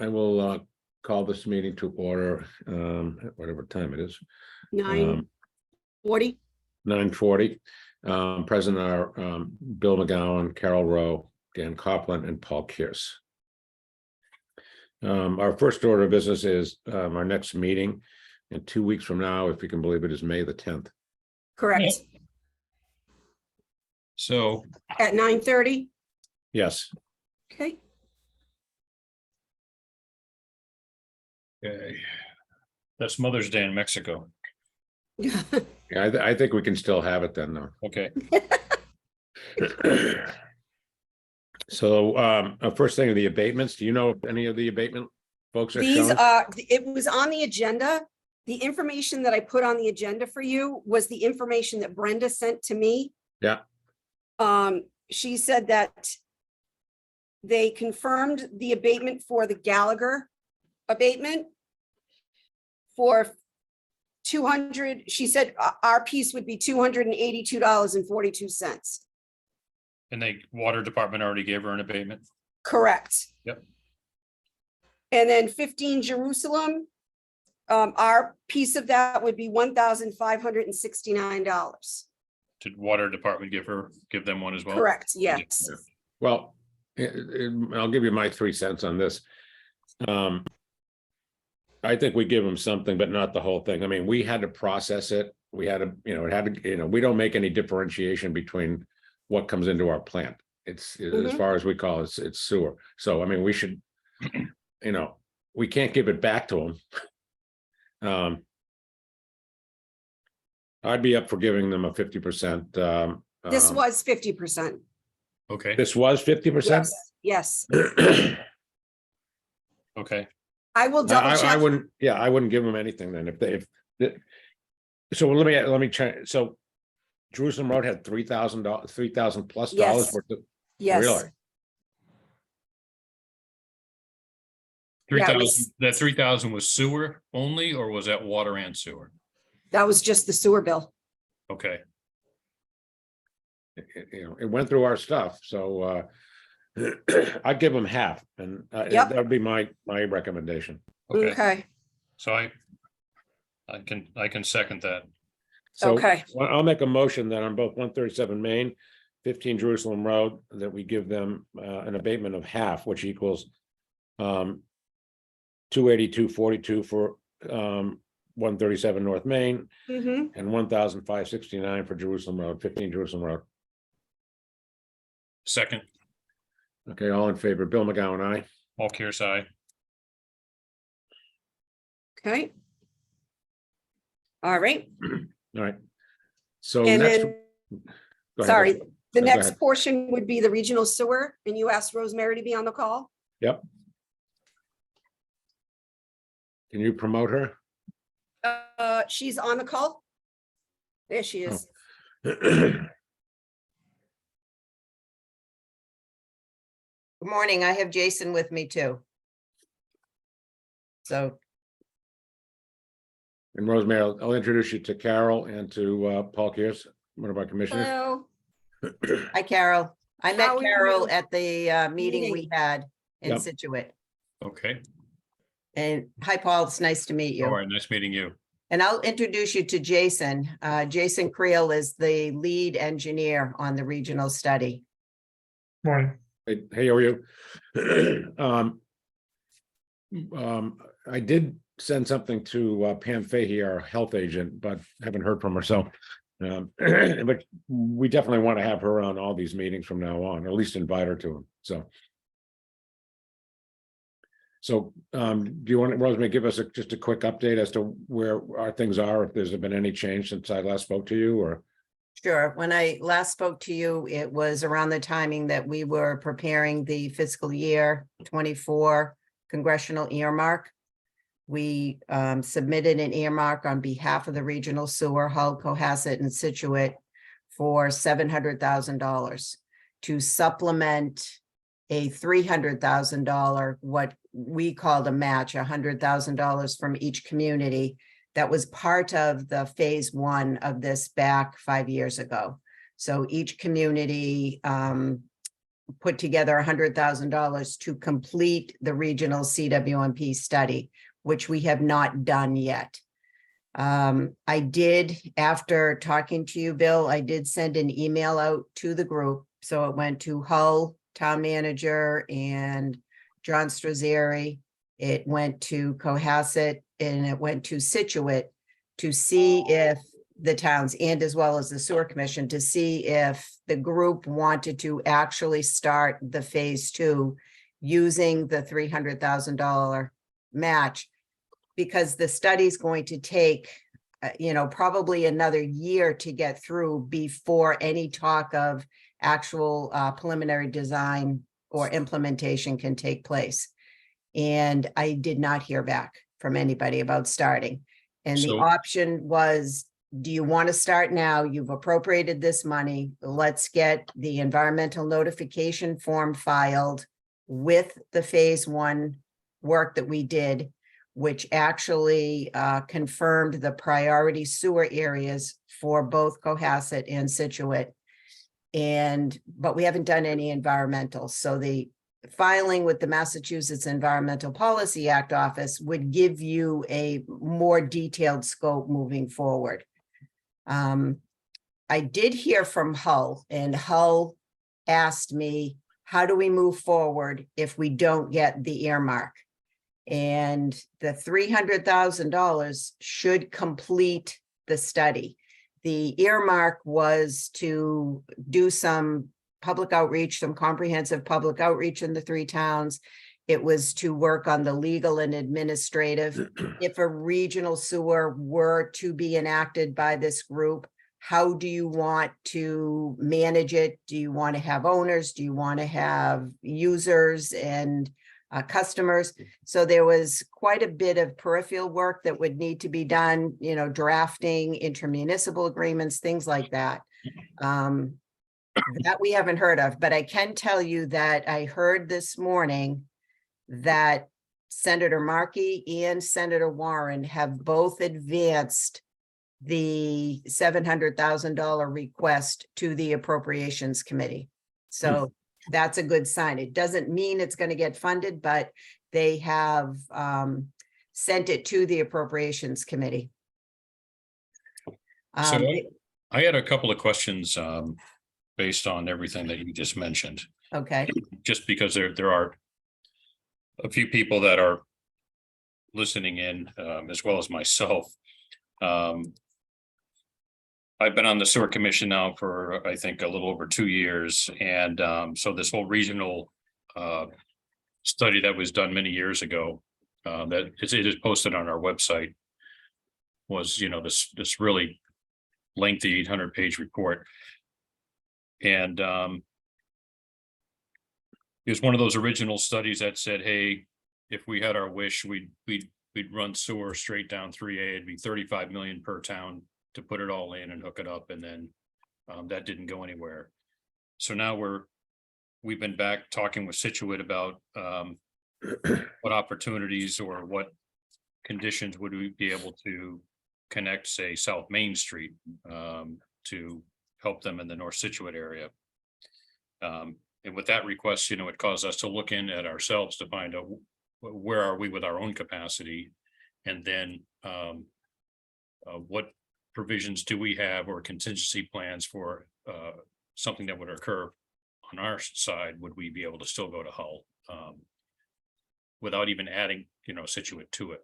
I will call this meeting to order at whatever time it is, 9:40. 9:40. Present are Bill McGowan, Carol Rowe, Dan Copland, and Paul Kearse. Our first order of business is our next meeting in 2 weeks from now, if you can believe it, is May the 10th. Correct. So, At 9:30. Yes. Okay. okay. That's Mother's Day in Mexico. Yeah, I think we can still have it then, though. Okay, So first thing are the abatements. Do you know if any of the abatement folks are These showing? are, it was on the agenda. The information that I put on the agenda for you was the information that Brenda sent to me. Yeah. She said that they confirmed the abatement for the Gallagher abatement for 200. She said our piece would be $282.42. and the water department already gave her an abatement. Correct. Yep. And then 15 Jerusalem, our piece of that would be $1,569. Did water department give them one as well? Correct, yes. Well, I'll give you my 3 cents on this. I think we give them something, but not the whole thing. I mean, we had to process it. We had to, it had to, we don't make any differentiation between what comes into our plant. It's as Mhm. far as we call it, it's sewer. So, I mean, we should, we can't give it back to them. I'd be up for giving them a 50%. This was 50%. Okay, This was 50%? Yes, okay, I will double I check. wouldn't, yeah, I wouldn't give them anything then if so let me try. So Jerusalem Road had $3,000, $3,000 plus dollars Yes. worth of, Yes. really? Yeah, it 3,000, was- that 3,000 was sewer only, or was that water and sewer? That was just the sewer bill. Okay, It went through our stuff, so I'd give them half, and Yep. that would be my recommendation. okay, Okay, so I can second that. So Okay. I'll make a motion that on both 137 Main, 15 Jerusalem Road, that we give them an abatement of half, which equals 282.42 for 137 North Main mhm. and 1,569 for Jerusalem Road, 15 Jerusalem Road. Second, Okay, all in favor, Bill McGowan, aye. Paul Kearse, aye. Okay. All right, All right. So and next. then, Go ahead. sorry, the Go next ahead. portion would be the regional sewer, and you asked Rosemary to be on the call. Yep. Can you promote her? She's on the call. There she is. Good morning. I have Jason with me too. So, And Rosemary, I'll introduce you to Carol and to Paul Kearse, one of our commissioners. Hello. hi, Carol. I met How are Carol you? at the meeting Meeting. we had in Yep. Situate. Okay, And hi, Paul. It's nice to meet all you. right, nice meeting you. And I'll introduce you to Jason. Jason Creel is the lead engineer on the regional study. Morning. Hey, how are you? I did send something to Pam Fahey, our health agent, but haven't heard from her, so. But we definitely want to have her on all these meetings from now on, or at least invite her to them, so. So, do you want, Rosemary, give us just a quick update as to where our things are, if there's been any change since I last spoke to you, or? Sure. When I last spoke to you, it was around the timing that we were preparing the fiscal year 24 congressional earmark. We submitted an earmark on behalf of the regional sewer, Hull, Cohasset, and Situate for $700,000 to supplement a $300,000, what we called a match, $100,000 from each community. That was part of the phase 1 of this back 5 years ago. So each community put together $100,000 to complete the regional CWMP study, which we have not done yet. I did, after talking to you, Bill, I did send an email out to the group. So it went to Hull, town manager, and John Strazzeri. It went to Cohasset, and it went to Situate to see if the towns, and as well as the sewer commission, to see if the group wanted to actually start the phase 2 using the $300,000 match, because the study's going to take, probably another year to get through before any talk of actual preliminary design or implementation can take place. And I did not hear back from anybody about starting. And the So- option was, do you want to start now? You've appropriated this money. Let's get the environmental notification form filed with the phase 1 work that we did, which actually confirmed the priority sewer areas for both Cohasset and Situate. But we haven't done any environmental. So the filing with the Massachusetts Environmental Policy Act office would give you a more detailed scope moving forward. I did hear from Hull, and Hull asked me, how do we move forward if we don't get the earmark? And the $300,000 should complete the study. The earmark was to do some public outreach, some comprehensive public outreach in the 3 towns. It was to work on the legal and administrative. If a regional sewer were to be enacted by this group, how do you want to manage it? Do you want to have owners? Do you want to have users and customers? So there was quite a bit of peripheral work that would need to be done, drafting intermunicipal agreements, things like that. That we haven't heard of, but I can tell you that I heard this morning that Senator Markey and Senator Warren have both advanced the $700,000 request to the Appropriations Committee. So that's a good sign. It doesn't mean it's going to get funded, but they have sent it to the Appropriations Committee. So I had a couple of questions based on everything that you just mentioned, Okay, just because there are a few people that are listening in, as well as myself. I've been on the sewer commission now for, I think, a little over 2 years. And so this whole regional study that was done many years ago, that it is posted on our website, was, this really lengthy 800-page report. And it was one of those original studies that said, hey, if we had our wish, we'd run sewer straight down 3A. It'd be 35 million per town to put it all in and hook it up. And then that didn't go anywhere. So now we've been back talking with Situate about what opportunities or what conditions would we be able to connect, say, South Main Street to help them in the North Situate area. And with that request, it caused us to look in at ourselves to find out where are we with our own capacity, and then what provisions do we have or contingency plans for something that would occur on our side. Would we be able to still go to Hull without even adding, Situate to it?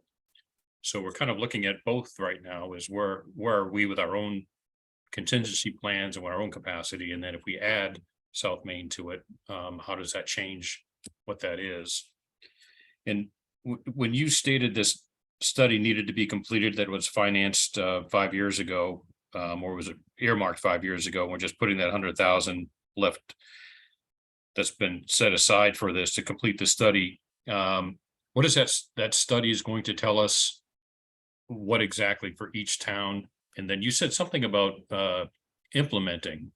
So we're kind of looking at both right now, is where are we with our own contingency plans and our own capacity, and then if we add South Main to it, how does that change what that is? And when you stated this study needed to be completed, that was financed 5 years ago, or was it earmarked 5 years ago? We're just putting that 100,000 left that's been set aside for this to complete the study. What is that study is going to tell us? What exactly for each town? And then you said something about implementing.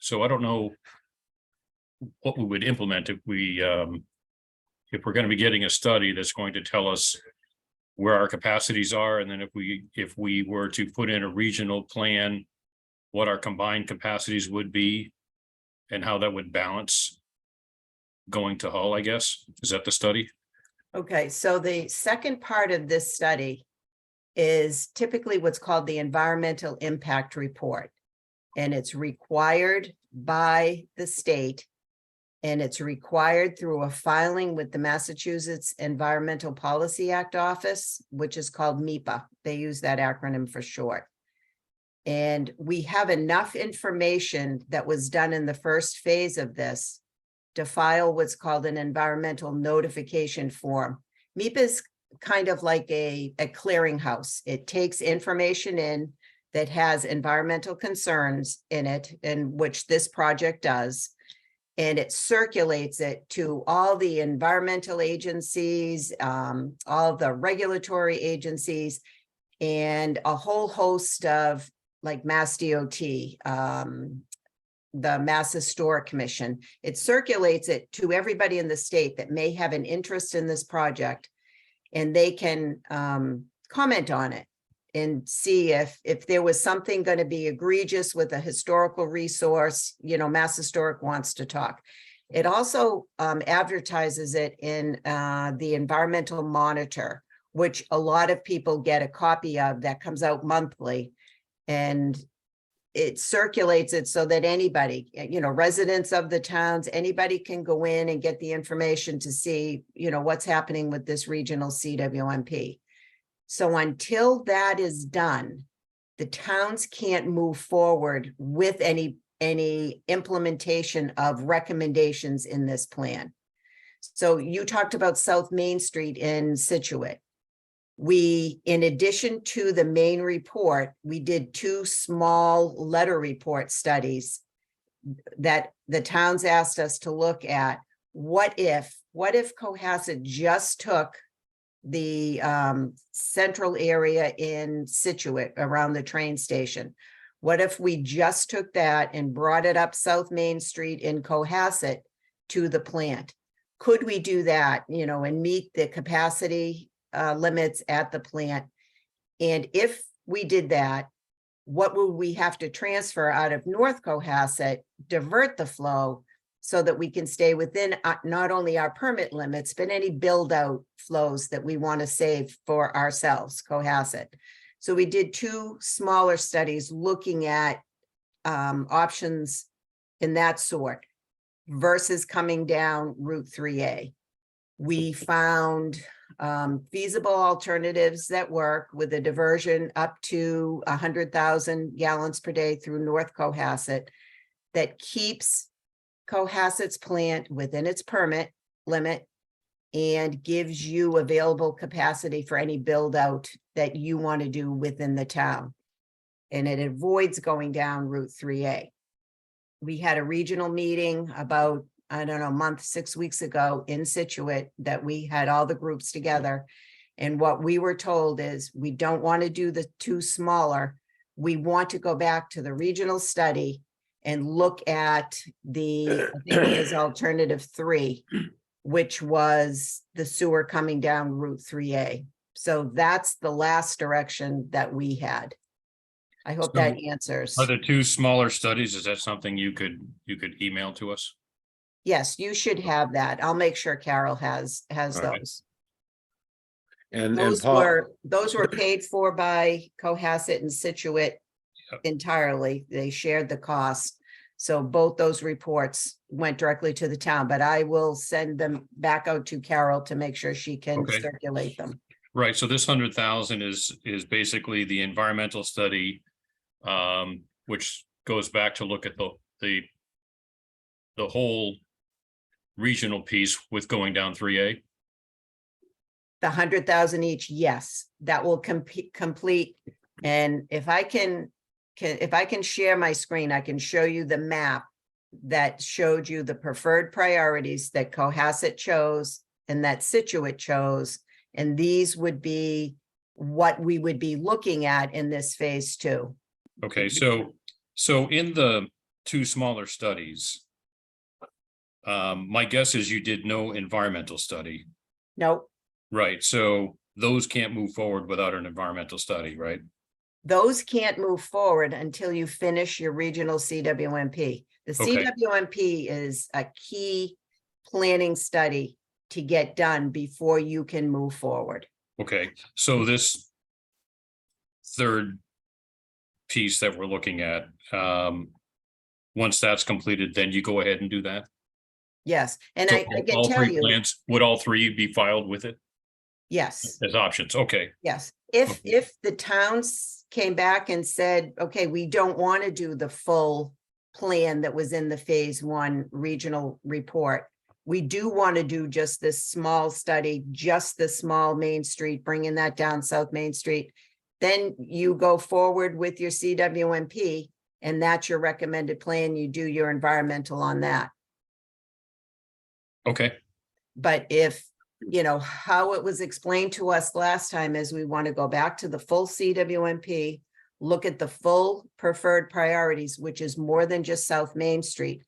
So I don't know what we would implement if we're going to be getting a study that's going to tell us where our capacities are, and then if we were to put in a regional plan, what our combined capacities would be, and how that would balance going to Hull, I guess? Is that the study? Okay, so the second part of this study is typically what's called the environmental impact report. And it's required by the state. And it's required through a filing with the Massachusetts Environmental Policy Act office, which is called MEPA. They use that acronym for short. And we have enough information that was done in the first phase of this to file what's called an environmental notification form. MEPA is kind of like a clearinghouse. It takes information in that has environmental concerns in it, and which this project does. And it circulates it to all the environmental agencies, all the regulatory agencies, and a whole host of like Mass DOT, the Mass Historic Commission. It circulates it to everybody in the state that may have an interest in this project, and they can comment on it and see if there was something going to be egregious with a historical resource. You know, Mass Historic wants to talk. It also advertises it in the Environmental Monitor, which a lot of people get a copy of, that comes out monthly. And it circulates it so that anybody, you know, residents of the towns, anybody can go in and get the information to see, you know, what's happening with this regional CWMP. So until that is done, the towns can't move forward with any implementation of recommendations in this plan. So you talked about South Main Street in Situate. We, in addition to the main report, we did 2 small letter report studies that the towns asked us to look at. What if Cohasset just took the central area in Situate around the train station? What if we just took that and brought it up South Main Street in Cohasset to the plant? Could we do that, you know, and meet the capacity limits at the plant? And if we did that, what would we have to transfer out of North Cohasset, divert the flow so that we can stay within not only our permit limits, but any build out flows that we want to save for ourselves, Cohasset. So we did 2 smaller studies looking at options in that sort versus coming down Route 3A. We found feasible alternatives that work with a diversion up to 100,000 gallons per day through North Cohasset that keeps Cohasset's plant within its permit limit and gives you available capacity for any build out that you want to do within the town. And it avoids going down Route 3A. We had a regional meeting about, I don't know, a month, 6 weeks ago in Situate that we had all the groups together. And what we were told is we don't want to do the 2 smaller. We want to go back to the regional study and look at the, I think it was alternative 3, which was the sewer coming down Route 3A. So that's the last direction that we had. I hope that answers. Are the 2 smaller studies, is that something you could email to us? Yes, you should have that. I'll make sure Carol has All right. those. And Those Paul, were paid for by Cohasset and Situate Yep. entirely. They shared the cost. So both those reports went directly to the town, but I will send them back out to Carol to make sure she can Okay. circulate them. Right, so this 100,000 is basically the environmental study, which goes back to look at the whole regional piece with going down 3A. The 100,000 each, yes, that will complete. And if I can share my screen, I can show you the map that showed you the preferred priorities that Cohasset chose and that Situate chose. And these would be what we would be looking at in this phase 2. Okay, so in the 2 smaller studies, my guess is you did no environmental study, Nope, right? So those can't move forward without an environmental study, right? Those can't move forward until you finish your regional CWMP. The Okay. CWMP is a key planning study to get done before you can move forward. Okay, so this third piece that we're looking at, once that's completed, then you go ahead and do that? Yes, and So I can all tell three you, plans, would all three be filed with it yes. as options? Okay, Yes, if, Okay. if the towns came back and said, okay, we don't want to do the full plan that was in the phase one regional report. We do want to do just this small study, just the small Main Street, bringing that down South Main Street. Then you go forward with your CWMP and that's your recommended plan. You do your environmental on that. okay, But if, you know, how it was explained to us last time is we want to go back to the full CWMP, look at the full preferred priorities, which is more than just South Main Street.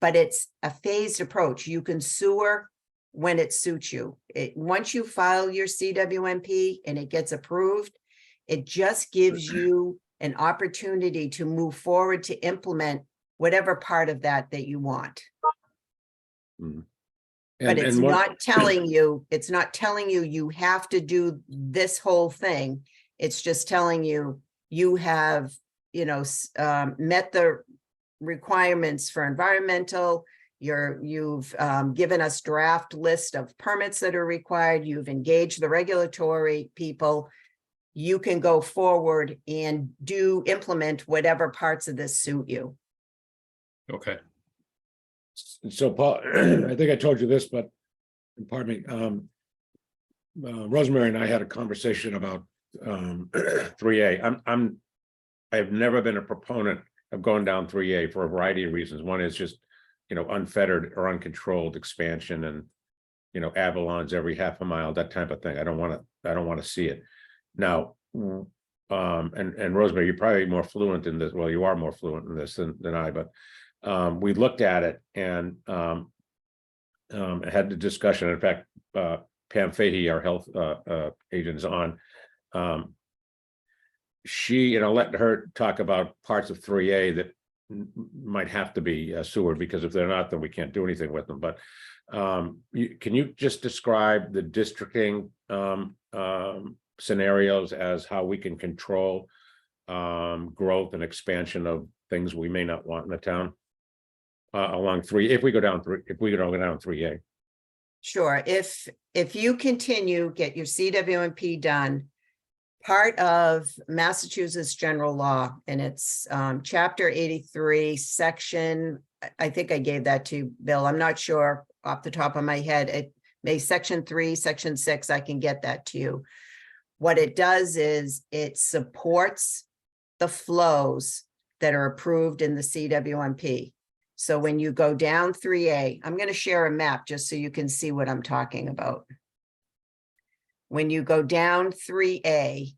But it's a phased approach. You can sewer when it suits you. Once you file your CWMP and it gets approved, it just gives you an opportunity to move forward to implement whatever part of that you want. But it's not telling you, you have to do this whole thing. It's just telling you, you have, you know, met the requirements for environmental. You've given us draft list of permits that are required. You've engaged the regulatory people. You can go forward and implement whatever parts of this suit you. okay. So Paul, I think I told you this, but pardon me, Rosemary and I had a conversation about 3A. I've never been a proponent of going down 3A for a variety of reasons. One is just, you know, unfettered or uncontrolled expansion and, you know, Avalons every half a mile, that type of thing. I don't want to see it. Now, and Rosemary, you're probably more fluent in this. Well, you are more fluent in this than I, but we looked at it and had the discussion. In fact, Pam Fahey, our health agent, is on. She, and I'll let her talk about parts of 3A that might have to be sewered, because if they're not, then we can't do anything with them. But can you just describe the districting scenarios as how we can control growth and expansion of things we may not want in the town along 3, if we go down 3A? Sure. If you continue, get your CWMP done, part of Massachusetts general law, and it's chapter 83, section, I think I gave that to you, Bill. I'm not sure off the top of my head. It may section 3, section 6, I can get that to you. What it does is it supports the flows that are approved in the CWMP. So when you go down 3A, I'm going to share a map just so you can see what I'm talking about. When you go down 3A,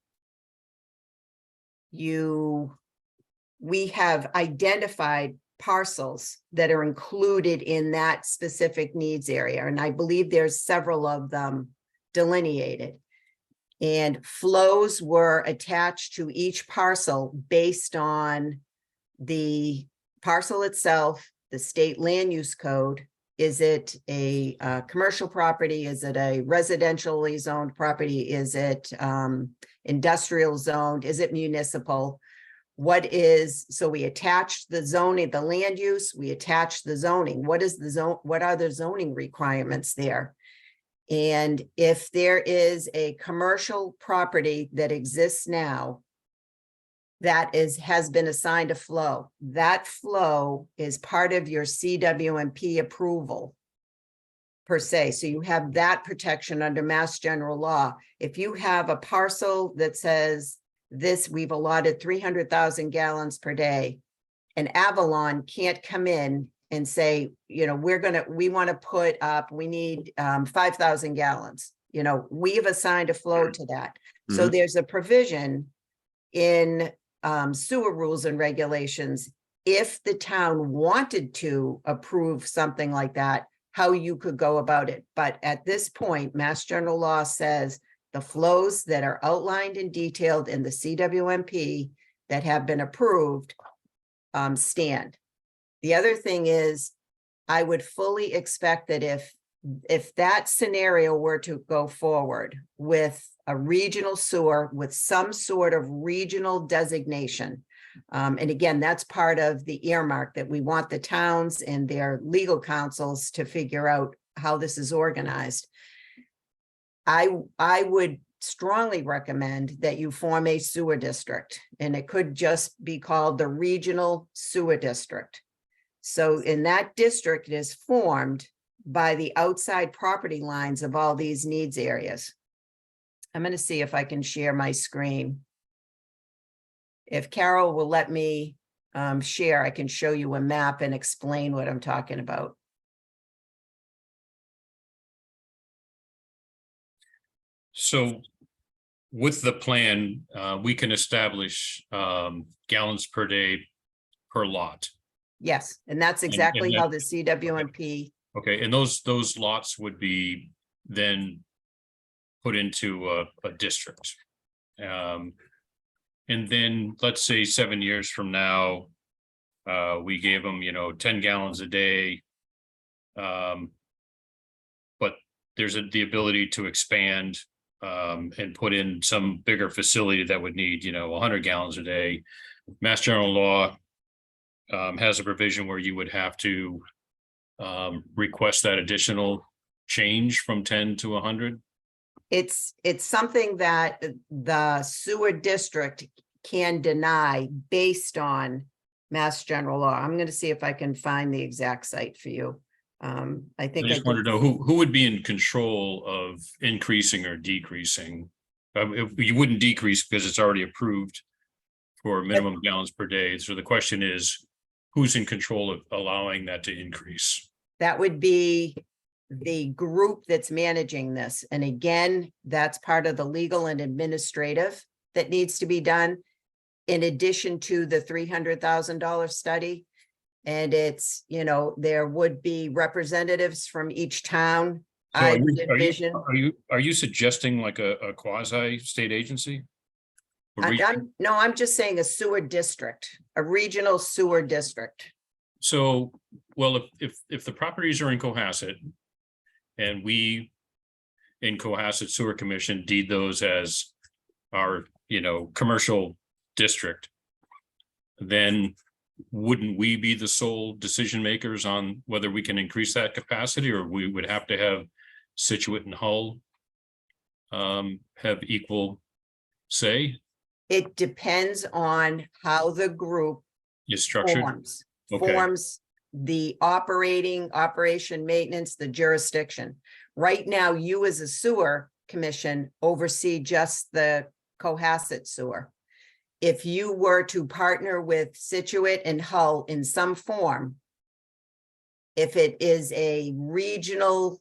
we have identified parcels that are included in that specific needs area. And I believe there's several of them delineated. And flows were attached to each parcel based on the parcel itself, the state land use code. Is it a commercial property? Is it a residentially zoned property? Is it industrial zoned? Is it municipal? So we attached the zoning, the land use, we attached the zoning. What is the zone? What are the zoning requirements there? And if there is a commercial property that exists now that has been assigned a flow, that flow is part of your CWMP approval per se. So you have that protection under Mass General Law. If you have a parcel that says this, we've allotted 300,000 gallons per day, and Avalon can't come in and say, you know, we want to put up, we need 5,000 gallons. You know, we've assigned a flow to that. So there's a provision in sewer rules and regulations, if the town wanted to approve something like that, how you could go about it. But at this point, Mass General Law says the flows that are outlined and detailed in the CWMP that have been approved stand. The other thing is, I would fully expect that if that scenario were to go forward with a regional sewer with some sort of regional designation, and again, that's part of the earmark that we want the towns and their legal counsels to figure out how this is organized. I would strongly recommend that you form a sewer district, and it could just be called the Regional Sewer District. So in that district, it is formed by the outside property lines of all these needs areas. I'm going to see if I can share my screen. If Carol will let me share, I can show you a map and explain what I'm talking about. So with the plan, we can establish gallons per day per lot. Yes, and that's exactly how the CWMP, Okay, and those lots would be then put into a district. And then let's say 7 years from now, we gave them, 10 gallons a day. But there's the ability to expand and put in some bigger facility that would need, 100 gallons a day. Mass General Law has a provision where you would have to request that additional change from 10 to 100. it's something that the sewer district can deny based on Mass General Law. I'm going to see if I can find the exact site for you. I I think just wanted to know who would be in control of increasing or decreasing. You wouldn't decrease because it's already approved for minimum gallons per day. So the question is, who's in control of allowing that to increase? that would be the group that's managing this. And again, that's part of the legal and administrative that needs to be done in addition to the $300,000 study. And it's, there would be representatives from each town. So I would envision. Are you suggesting like a quasi state agency? I'm just saying a sewer district, a regional sewer district. So, well, if the properties are in Cohasset and we in Cohasset Sewer Commission deed those as our, commercial district, then wouldn't we be the sole decision makers on whether we can increase that capacity, or we would have to have Situate and Hull have equal say? It depends on how the group Is structured? Okay. forms the operation, maintenance, the jurisdiction. Right now, you as a sewer commission oversee just the Cohasset sewer. If you were to partner with Situate and Hull in some form, if it is a regional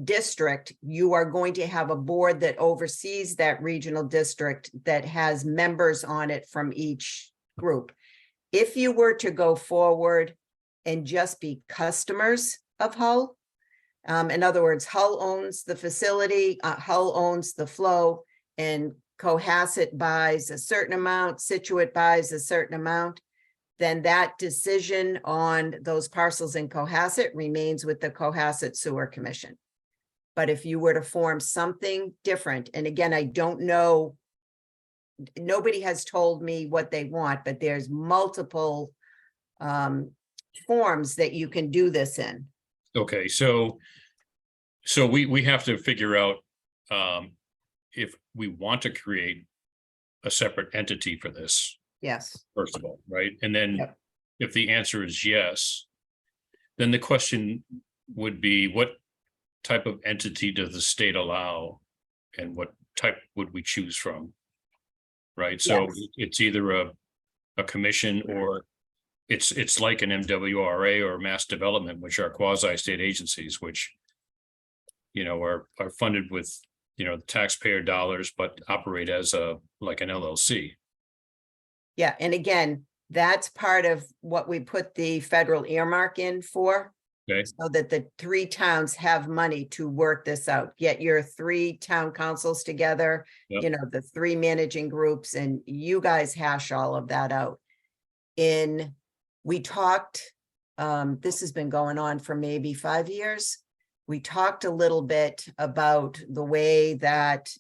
district, you are going to have a board that oversees that regional district that has members on it from each group. If you were to go forward and just be customers of Hull, in other words, Hull owns the facility, Hull owns the flow, and Cohasset buys a certain amount, Situate buys a certain amount, then that decision on those parcels in Cohasset remains with the Cohasset Sewer Commission. But if you were to form something different, and again, I don't know, nobody has told me what they want, but there's multiple forms that you can do this in. Okay, so we have to figure out if we want to create a separate entity for this, Yes, first of all, right? And then Yep. if the answer is yes, then the question would be, what type of entity does the state allow? And what type would we choose from? Right, so Yes. it's either a commission, or it's like an MWRA or mass development, which are quasi-state agencies, which are funded with the taxpayer dollars, but operate as like an LLC. yeah, and again, that's part of what we put the federal earmark in for. Okay. so that the 3 towns have money to work this out. Get your 3 town councils together, Yep. you know, the 3 managing groups, and you guys hash all of that out. We talked, this has been going on for maybe 5 years. We talked a little bit about the way that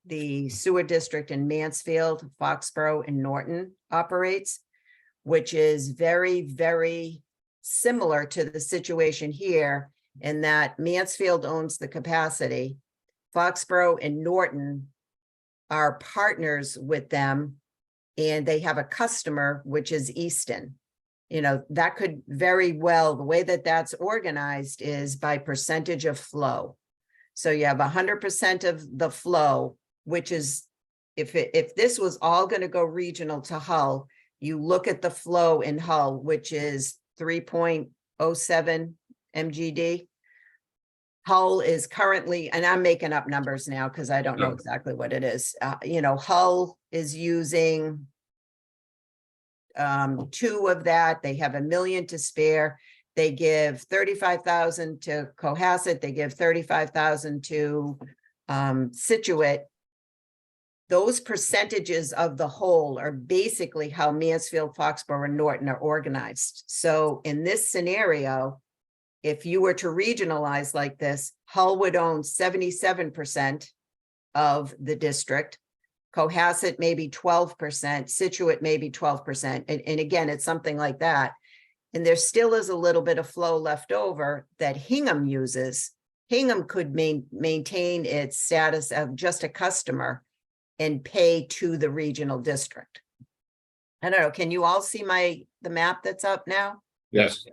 the sewer district in Mansfield, Foxborough, and Norton operates, which is very, very similar to the situation here, in that Mansfield owns the capacity. Foxborough and Norton are partners with them, and they have a customer, which is Easton. You know, that could very well, the way that that's organized is by percentage of flow. So you have 100% of the flow, which is, if this was all going to go regional to Hull, you look at the flow in Hull, which is 3.07 MGD. Hull is currently, and I'm making up numbers now because I don't know Yeah. exactly what it is. You know, Hull is using 2 of that. They have $1 million to spare. They give 35,000 to Cohasset. They give 35,000 to Situate. Those percentages of the whole are basically how Mansfield, Foxborough, and Norton are organized. So in this scenario, if you were to regionalize like this, Hull would own 77% of the district. Cohasset maybe 12%, Situate maybe 12%. And again, it's something like that. And there still is a little bit of flow left over that Hingham uses. Hingham could maintain its status of just a customer and pay to the regional district. I don't know, can you all see the map that's up now? Yes.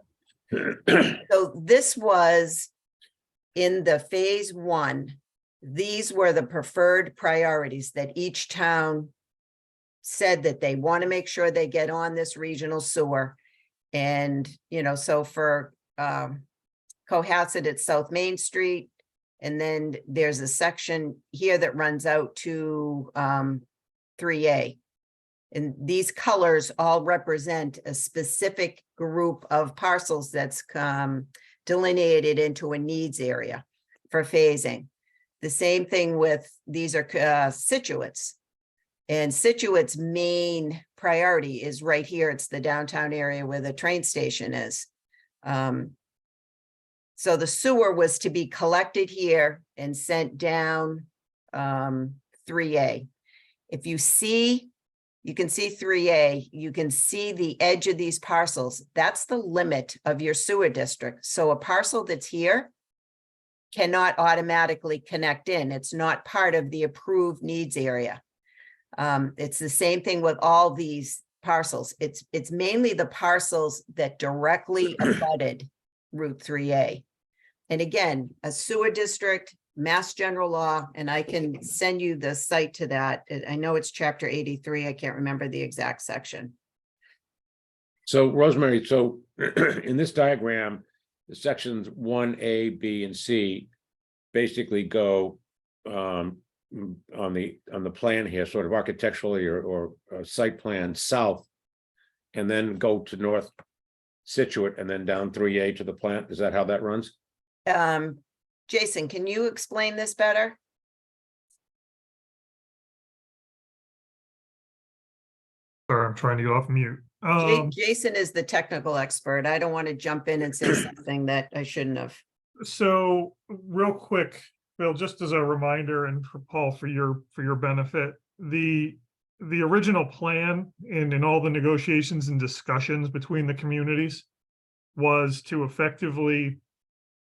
So this was in the phase 1. These were the preferred priorities that each town said that they want to make sure they get on this regional sewer. And, you know, so for Cohasset, it's South Main Street. And then there's a section here that runs out to 3A. And these colors all represent a specific group of parcels that's delineated into a needs area for phasing. The same thing with, these are Situate's. And Situate's main priority is right here. It's the downtown area where the train station is. So the sewer was to be collected here and sent down 3A. If you see, you can see 3A, you can see the edge of these parcels. That's the limit of your sewer district. So a parcel that's here cannot automatically connect in. It's not part of the approved needs area. It's the same thing with all these parcels. It's mainly the parcels that directly abutted Route 3A. And again, a sewer district, Mass General Law, and I can send you the site to that. I know it's chapter 83. I can't remember the exact section. So Rosemary, so in this diagram, the sections 1A, B, and C basically go on the plan here, sort of architecturally or site plan south, and then go to North Situate and then down 3A to the plant. Is that how that runs? Jason, can you explain this better? Sorry, I'm trying to get off mute. Jason is the technical expert. I don't want to jump in and say something that I shouldn't have. So real quick, Bill, just as a reminder, and for Paul, for your benefit, the original plan and in all the negotiations and discussions between the communities was to effectively,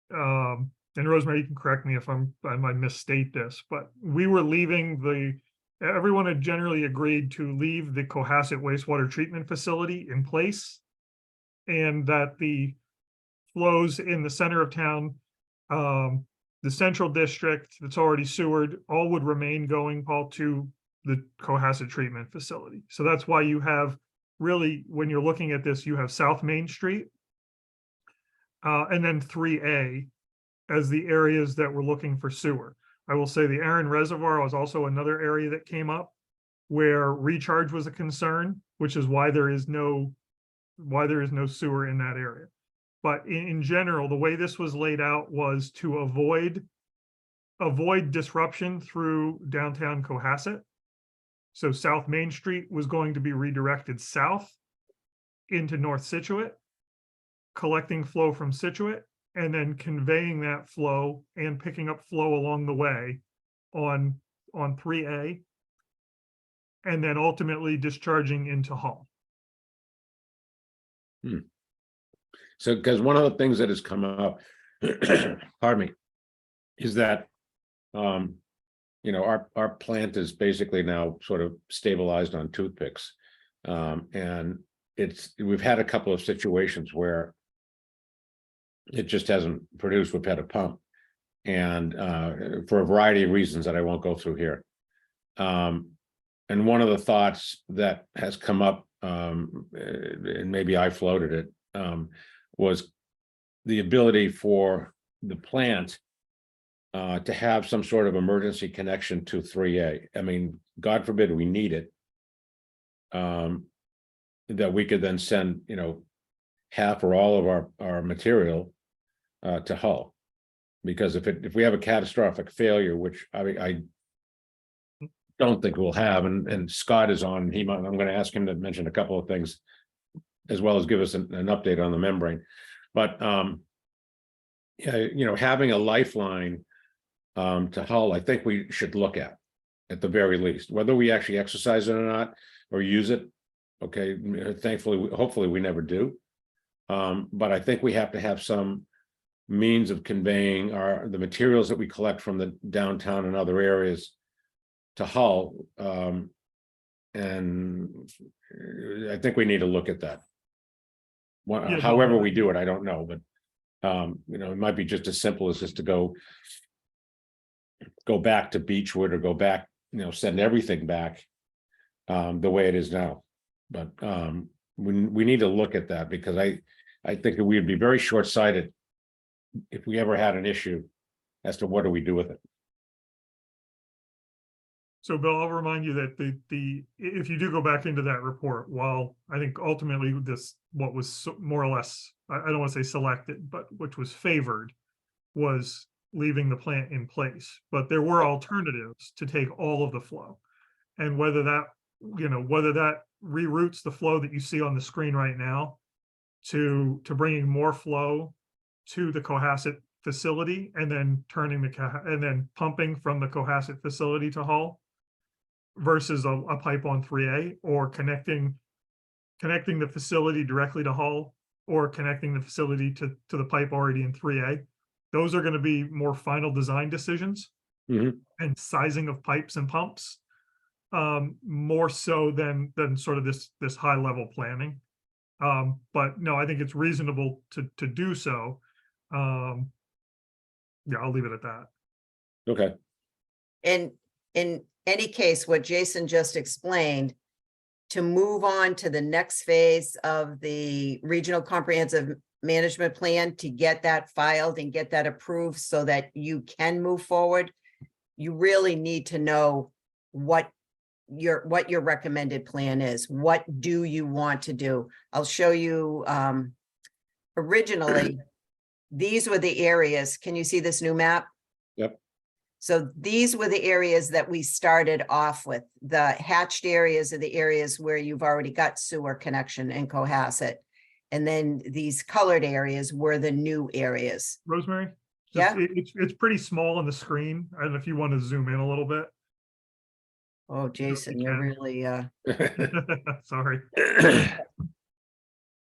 and Rosemary, you can correct me if I might misstate this, but we were leaving everyone had generally agreed to leave the Cohasset wastewater treatment facility in place, and that the flows in the center of town, the central district that's already sewered, all would remain going, Paul, to the Cohasset treatment facility. So that's why you have really, when you're looking at this, you have South Main Street and then 3A as the areas that were looking for sewer. I will say the Aaron Reservoir was also another area that came up where recharge was a concern, which is why there is no sewer in that area. But in general, the way this was laid out was to avoid disruption through downtown Cohasset. So South Main Street was going to be redirected south into North Situate, collecting flow from Situate, and then conveying that flow and picking up flow along the way on 3A, and then ultimately discharging into Hull. So, because one of the things that has come up, pardon me, is that, you know, our plant is basically now sort of stabilized on toothpicks. And we've had a couple of situations where it just hasn't produced. We've had a pump, and for a variety of reasons that I won't go through here. And one of the thoughts that has come up, and maybe I floated it, was the ability for the plant to have some sort of emergency connection to 3A. I mean, God forbid we need it. That we could then send, you know, half or all of our material to Hull. Because if we have a catastrophic failure, which I don't think we'll have, and Scott is on, I'm going to ask him to mention a couple of things, as well as give us an update on the membrane. But yeah, you know, having a lifeline to Hull, I think we should look at the very least, whether we actually exercise it or not, or use it. Okay, thankfully, hopefully we never do. But I think we have to have some means of conveying the materials that we collect from the downtown and other areas to Hull. And I think we need to look at that. Yeah, However no, we do it, I don't know, but you know, it might be just as simple as just to go back to Beechwood, or go back, you know, send everything back the way it is now. But we need to look at that, because I think that we'd be very short-sighted if we ever had an issue as to what do we do with it. So Bill, I'll remind you that if you do go back into that report, while I think ultimately what was more or less, I don't want to say selected, but which was favored, was leaving the plant in place. But there were alternatives to take all of the flow. And whether that reroutes the flow that you see on the screen right now to bringing more flow to the Cohasset facility, and then pumping from the Cohasset facility to Hull, versus a pipe on 3A, or connecting the facility directly to Hull, or connecting the facility to the pipe already in 3A. Those are going to be more final design decisions Mhm. and sizing of pipes and pumps, more so than sort of this high level planning. But no, I think it's reasonable to do so. Yeah, I'll leave it at that. Okay. And in any case, what Jason just explained, to move on to the next phase of the Regional Comprehensive Management Plan, to get that filed and get that approved so that you can move forward, you really need to know what your recommended plan is. What do you want to do? I'll show you. Originally, these were the areas. Can you see this new map? Yep. So these were the areas that we started off with. The hatched areas are the areas where you've already got sewer connection in Cohasset. And then these colored areas were the new areas. Rosemary? Yeah. It's pretty small on the screen. I don't know if you want to zoom in a little bit. Oh, Jason, you're can. really, Sorry. Okay.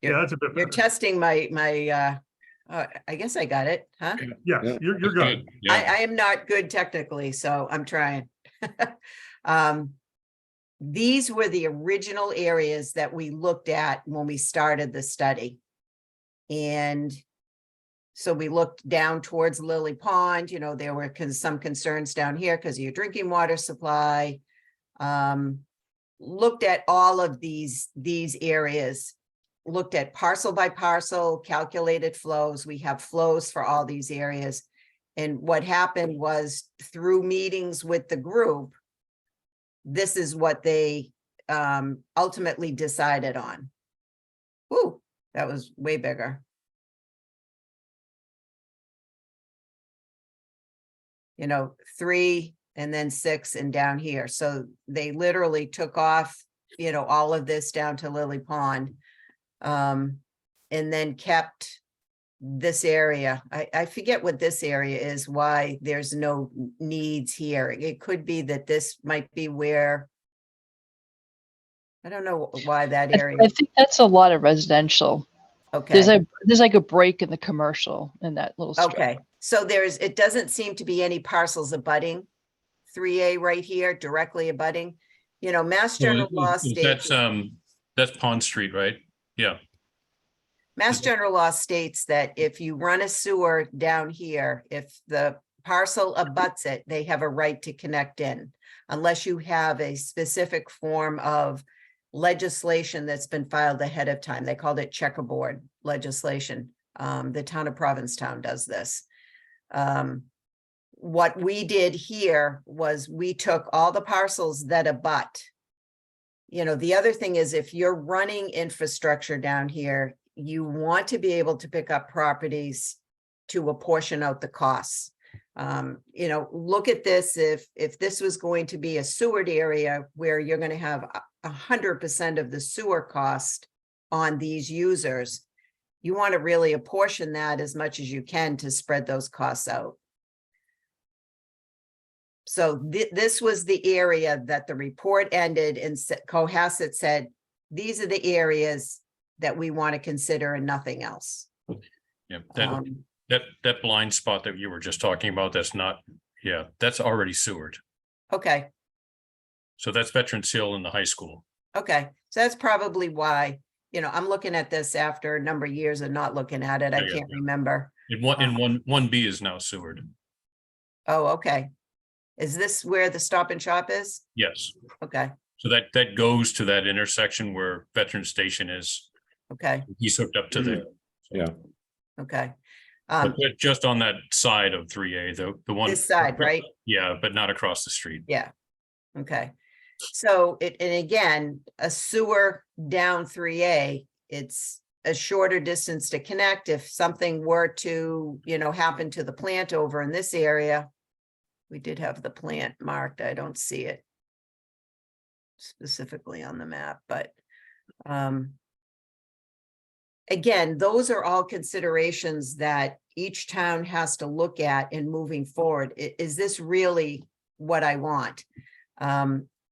Yeah, that's a bit you're better. testing my, I guess I got it, huh? Yes, Yeah. you're good. Yeah, I am not good technically, so I'm trying. These were the original areas that we looked at when we started the study. And so we looked down towards Lily Pond, you know, there were some concerns down here because of your drinking water supply. Looked at all of these areas, looked at parcel by parcel, calculated flows. We have flows for all these areas. And what happened was, through meetings with the group, this is what they ultimately decided on. Ooh, that was way bigger. you know, 3 and then 6 and down here. So they literally took off, you know, all of this down to Lily Pond. And then kept this area. I forget what this area is, why there's no needs here. It could be that this might be where, I don't know why that area, I think that's a lot of residential. There's okay, like a break in the commercial in that little strip. okay. So it doesn't seem to be any parcels abutting 3A right here, directly abutting. You know, Mass General Law states. That's Pond Street, right? Yeah. Mass General Law states that if you run a sewer down here, if the parcel abuts it, they have a right to connect in. Unless you have a specific form of legislation that's been filed ahead of time. They called it checkerboard legislation. The town of Provincetown does this. What we did here was we took all the parcels that abut. You know, the other thing is if you're running infrastructure down here, you want to be able to pick up properties to apportion out the costs. You know, look at this, if this was going to be a sewered area where you're going to have 100% of the sewer cost on these users, you want to really apportion that as much as you can to spread those costs out. So this was the area that the report ended and Cohasset said, these are the areas that we want to consider and nothing else. Yeah. Um, That blind spot that you were just talking about, that's not, yeah, that's already sewered. Okay, So that's Veterans Hill in the high school. okay. So that's probably why, you know, I'm looking at this after a number of years of not looking at it. I Yeah, can't remember. In one B is now sewered. Oh, okay. Is this where the Stop and Shop is? Yes. Okay, So that goes to that intersection where Veteran Station is. okay, He's hooked up to the, Yeah, okay. but just on that side of 3A, the one. This side, right? Yeah, but not across the street. Yeah, okay. So and again, a sewer down 3A, it's a shorter distance to connect. If something were to, you know, happen to the plant over in this area. We did have the plant marked. I don't see it specifically on the map, but again, those are all considerations that each town has to look at in moving forward. Is this really what I want?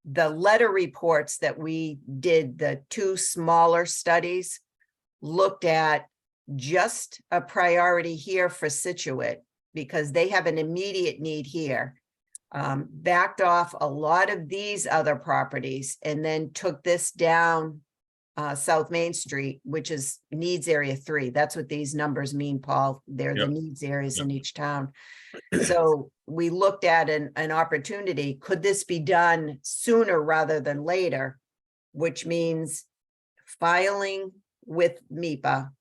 The letter reports that we did, the 2 smaller studies, looked at just a priority here for Situate because they have an immediate need here. Backed off a lot of these other properties and then took this down South Main Street, which is needs area 3. That's what these numbers mean, Paul. They're Yep. the needs areas in each town. So we looked at an opportunity. Could this be done sooner rather than later? Which means filing with MIPA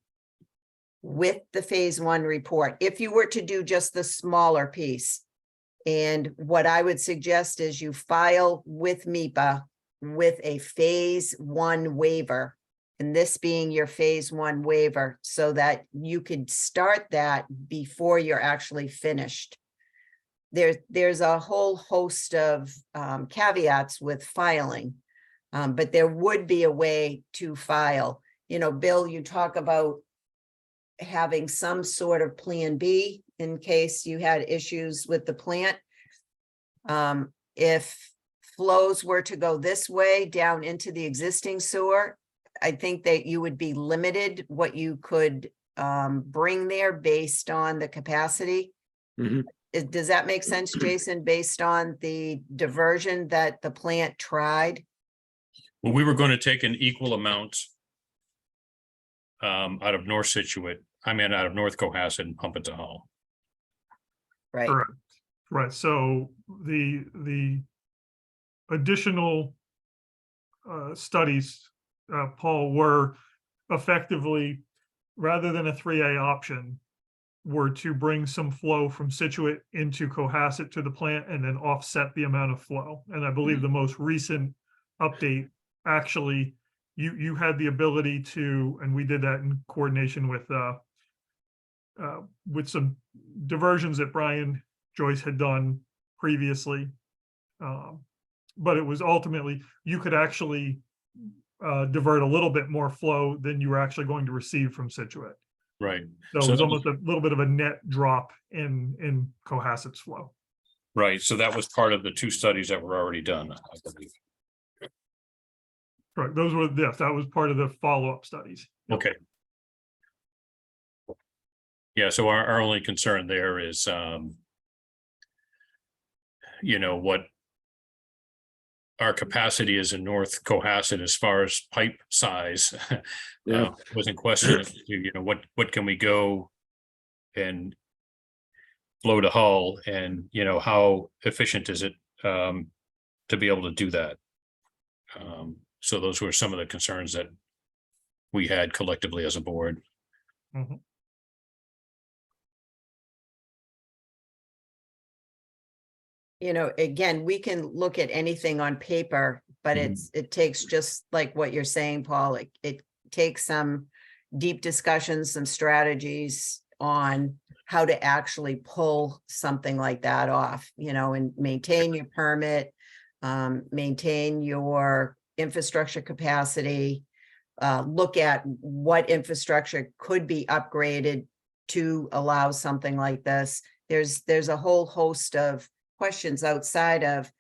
with the phase 1 report, if you were to do just the smaller piece. And what I would suggest is you file with MIPA with a phase 1 waiver, and this being your phase 1 waiver, so that you could start that before you're actually finished. There's a whole host of caveats with filing, but there would be a way to file. You know, Bill, you talk about having some sort of plan B in case you had issues with the plant. If flows were to go this way down into the existing sewer, I think that you would be limited what you could bring there based on the capacity. Mhm. Does that make sense, Jason, based on the diversion that the plant tried? Well, we were going to take an equal amount out of North Situate, out of North Cohasset and pump it to Hull. Right, Correct. Right, so the additional studies, Paul, were effectively, rather than a 3A option, were to bring some flow from Situate into Cohasset to the plant and then offset the amount of flow. And I believe the most recent update, actually, you had the ability to, and we did that in coordination with some diversions that Brian Joyce had done previously. But it was ultimately, you could actually divert a little bit more flow than you were actually going to receive from Situate. Right. So it So was that almost a little bit of a net drop in Cohasset's flow. Right, so that was part of the 2 studies that were already done, I believe. Correct. Those were, yes, that was part of the follow-up studies. Yep. Okay. Yeah, so our only concern there is, what our capacity is in North Cohasset as far as pipe size. Yeah. Was in question, what can we go and flow to Hull, and, how efficient is it, to be able to do that? So those were some of the concerns that we had collectively as a board. Mhm. Again, we can look at anything on paper, but Mhm. it takes, just like what you're saying, Paul, it takes some deep discussions, some strategies on how to actually pull something like that off, and maintain your permit, maintain your infrastructure capacity, look at what infrastructure could be upgraded to allow something like this. There's a whole host of questions outside of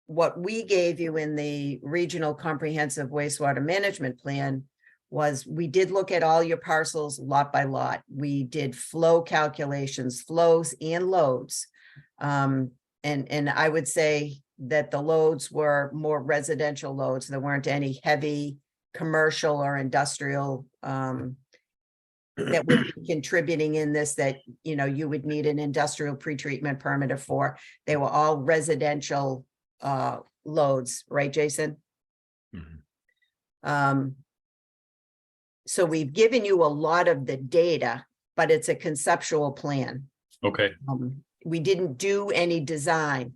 what we gave you in the Regional Comprehensive Wastewater Management Plan. Was we did look at all your parcels lot by lot. We did flow calculations, flows and loads. And I would say that the loads were more residential loads. There weren't any heavy commercial or industrial that would be contributing in this, that, you would need an industrial pretreatment permit for. They were all residential loads, right, Jason? Mhm. So we've given you a lot of the data, but it's a conceptual plan. Okay, We didn't do any design.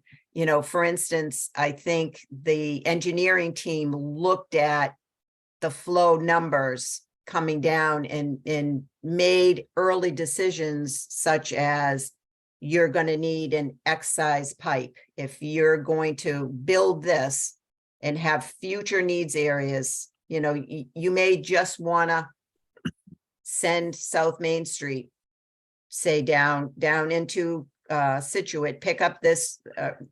For instance, I think the engineering team looked at the flow numbers coming down and made early decisions, such as you're going to need an X size pipe. If you're going to build this and have future needs areas, you may just want to send South Main Street, say down into Situate, pick up this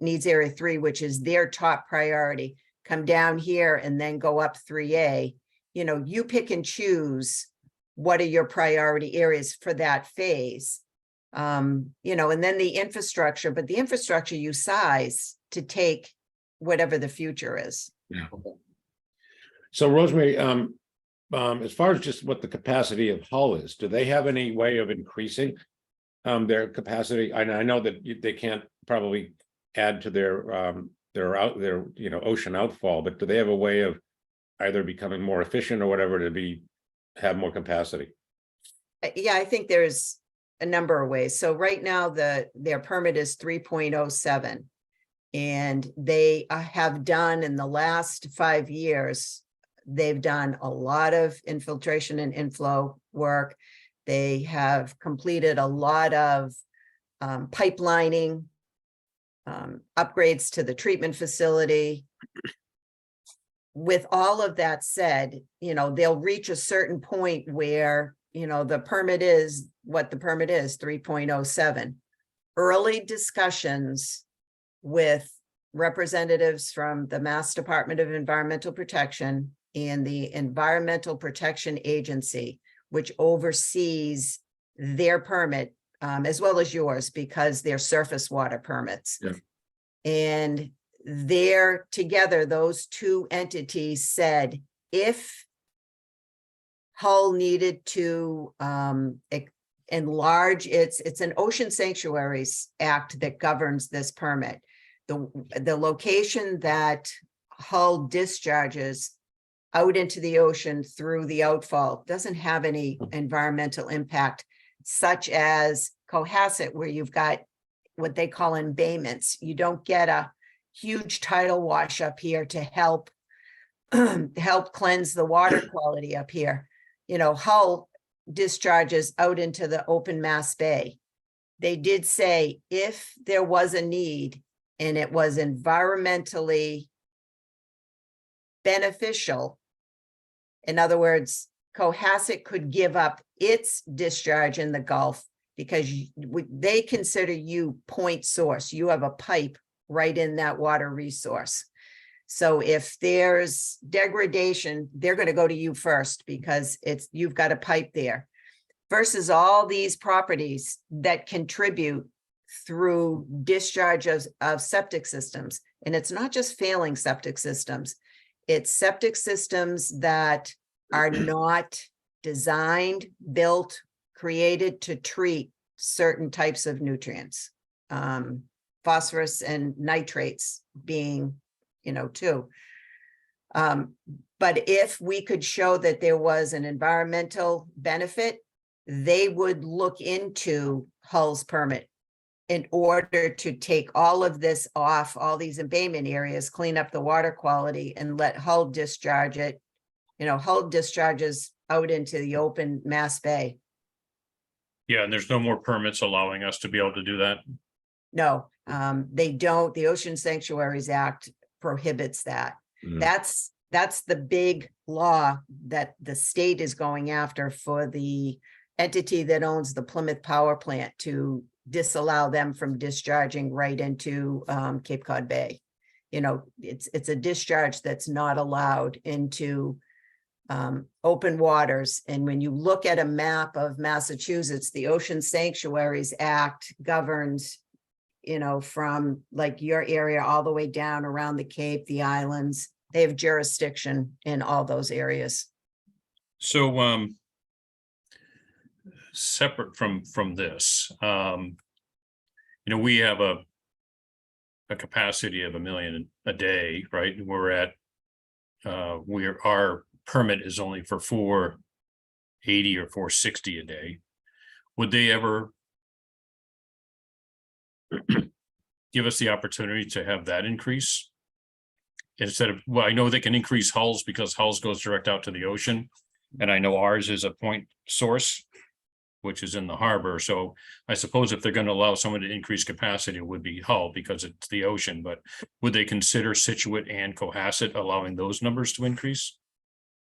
needs area 3, which is their top priority, come down here and then go up 3A. You pick and choose what are your priority areas for that phase. And then the infrastructure, but the infrastructure you size to take whatever the future is. Yeah. So Rosemary, as far as just what the capacity of Hull is, do they have any way of increasing their capacity? I know that they can't probably add to their ocean outfall, but do they have a way of either becoming more efficient or whatever to have more capacity? Yeah, I think there's a number of ways. So right now, their permit is 3.07. And they have done, in the last 5 years, they've done a lot of infiltration and inflow work. They have completed a lot of pipelining, upgrades to the treatment facility. With all of that said, they'll reach a certain point where, the permit is what the permit is, 3.07. Early discussions with representatives from the Mass Department of Environmental Protection and the Environmental Protection Agency, which oversees their permit, as well as yours, because they're surface water permits. Yeah. And they're together, those 2 entities said, if Hull needed to enlarge it's an Ocean Sanctuaries Act that governs this permit. The location that Hull discharges out into the ocean through the outfall doesn't have any environmental impact, such as Cohasset, where you've got what they call embayments. You don't get a huge tidal wash up here to help cleanse the water quality up here. Hull discharges out into the open Mass Bay. they did say if there was a need and it was environmentally beneficial, in other words, Cohasset could give up its discharge in the Gulf because they consider you point source. You have a pipe right in that water resource. So if there's degradation, they're going to go to you first because you've got a pipe there. Versus all these properties that contribute through discharge of septic systems. And it's not just failing septic systems. It's septic systems that are not designed, built, created to treat certain types of nutrients. Phosphorus and nitrates being, two. But if we could show that there was an environmental benefit, they would look into Hull's permit in order to take all of this off, all these abatement areas, clean up the water quality and let Hull discharge it. Hull discharges out into the open Mass Bay. Yeah, and there's no more permits allowing us to be able to do that. No, they don't. The Ocean Sanctuaries Act prohibits that. Mm. That's the big law that the state is going after for the entity that owns the Plymouth Power Plant to disallow them from discharging right into Cape Cod Bay. It's a discharge that's not allowed into open waters. And when you look at a map of Massachusetts, the Ocean Sanctuaries Act governs, from like your area all the way down around the Cape, the islands. They have jurisdiction in all those areas. So, separate from this, we have a capacity of 1 million a day, right? We're at, our permit is only for 480 or 460 a day. Would they ever give us the opportunity to have that increase? Instead of, well, I know they can increase Hulls because Hulls goes direct out to the ocean. And I know ours is a point source, which is in the harbor. So I suppose if they're going to allow someone to increase capacity, it would be Hull because it's the ocean. But would they consider Situate and Cohasset allowing those numbers to increase?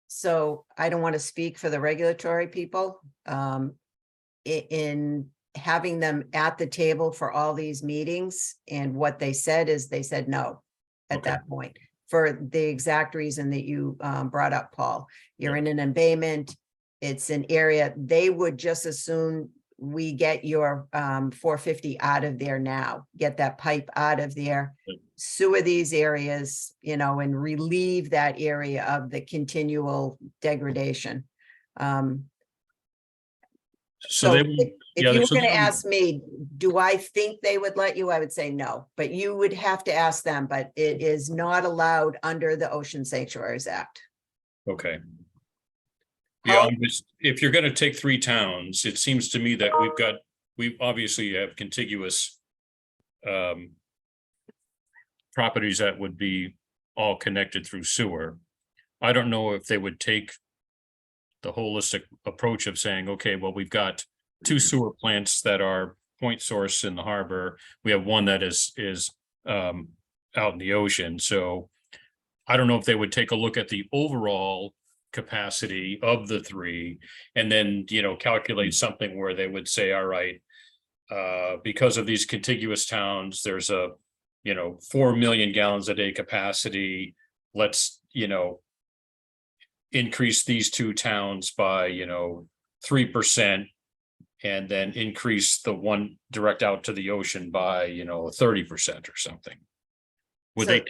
So I don't want to speak for the regulatory people. In having them at the table for all these meetings, and what they said is they said no at Okay. that point for the exact reason that you brought up, Paul. You're in an embayment. It's an area, they would just as soon we get your 450 out of there now, get that pipe out of there, sewer these areas, and relieve that area of the continual degradation. So they would, if yeah, you were so going to they would- ask me, do I think they would let you? I would say no, but you would have to ask them, but it is not allowed under the Ocean Sanctuaries Act. okay. Yeah, if you're gonna take 3 towns, it seems to me that we obviously have contiguous properties that would be all connected through sewer. I don't know if they would take the holistic approach of saying, okay, well, we've got 2 sewer plants that are point source in the harbor. We have one that is out in the ocean. So I don't know if they would take a look at the overall capacity of the 3 and then, calculate something where they would say, all right, because of these contiguous towns, there's a, 4 million gallons a day capacity. Let's, increase these 2 towns by, 3%, and then increase the one direct out to the ocean by, 30% or something. Would So-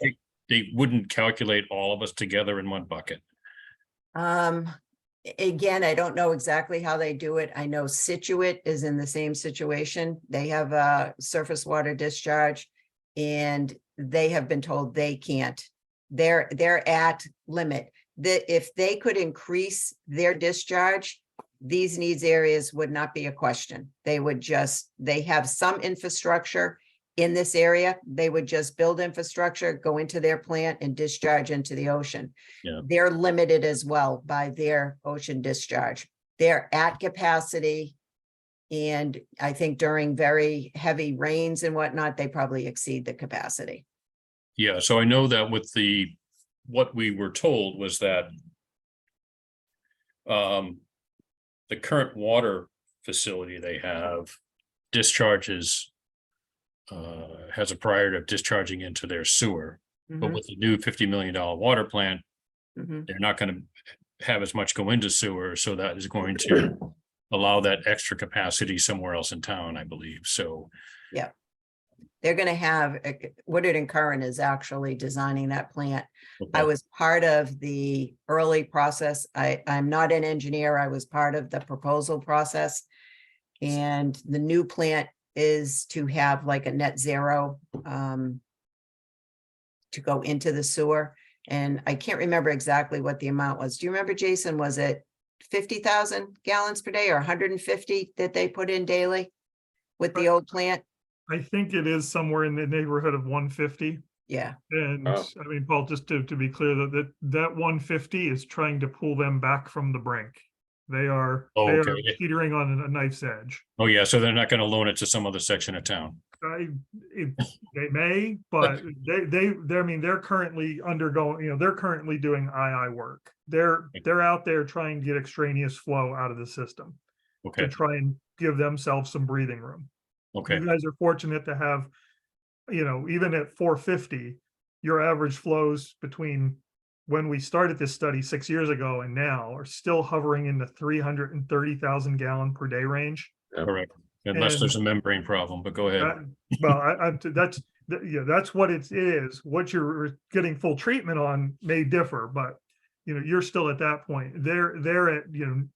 they wouldn't calculate all of us together in one bucket? Again, I don't know exactly how they do it. I know Situate is in the same situation. They have a surface water discharge and they have been told they can't. They're at limit. That if they could increase their discharge, these needs areas would not be a question. They have some infrastructure in this area. They would just build infrastructure, go into their plant and discharge into the ocean. Yeah. They're limited as well by their ocean discharge. They're at capacity And I think during very heavy rains and whatnot, they probably exceed the capacity. Yeah, so I know that with what we were told was that the current water facility they have discharges has a priority of discharging into their sewer. But Mhm, with the new $50 million water plant, mhm. they're not going to have as much go into sewer, so that is going to allow that extra capacity somewhere else in town, I believe. So, They're gonna have, Woodard and Curran is actually designing that plant. I okay, was part of the early process. I'm not an engineer. I was part of the proposal process. And the new plant is to have like a net zero to go into the sewer. And I can't remember exactly what the amount was. Do you remember, Jason? Was it 50,000 gallons per day or 150 that they put in daily with the old plant? I think it is somewhere in the neighborhood of 150. Yeah, And Oh. I mean, Paul, just to be clear, that 150 is trying to pull them back from the brink. They are okay. teetering on a knife's edge. Oh, yeah, so they're not going to loan it to some other section of town. They may, but I mean, they're currently undergoing, they're currently doing II work. They're out there trying to get extraneous flow out of the system to Okay, try and give themselves some breathing room. okay, You guys are fortunate to have, even at 450, your average flows between when we started this study 6 years ago and now are still hovering in the 330,000 gallon per day range. correct. Unless there's a membrane problem, but go ahead. Well, that's what it is. What you're getting full treatment on may differ, but you're still at that point. They're at,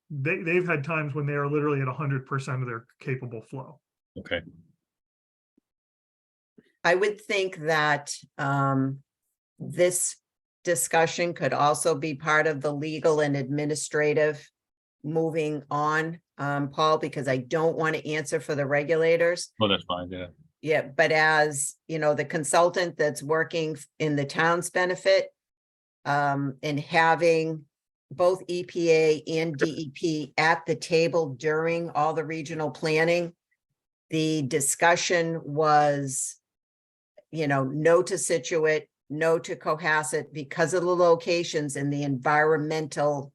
they've had times when they are literally at 100% of their capable flow. Okay, I would think that this discussion could also be part of the legal and administrative moving on, Paul, because I don't want to answer for the regulators. well, that's fine, yeah. Yeah, but as the consultant that's working in the town's benefit, and having both EPA and DEP at the table during all the regional planning, the discussion was, no to Situate, no to Cohasset because of the locations and the environmental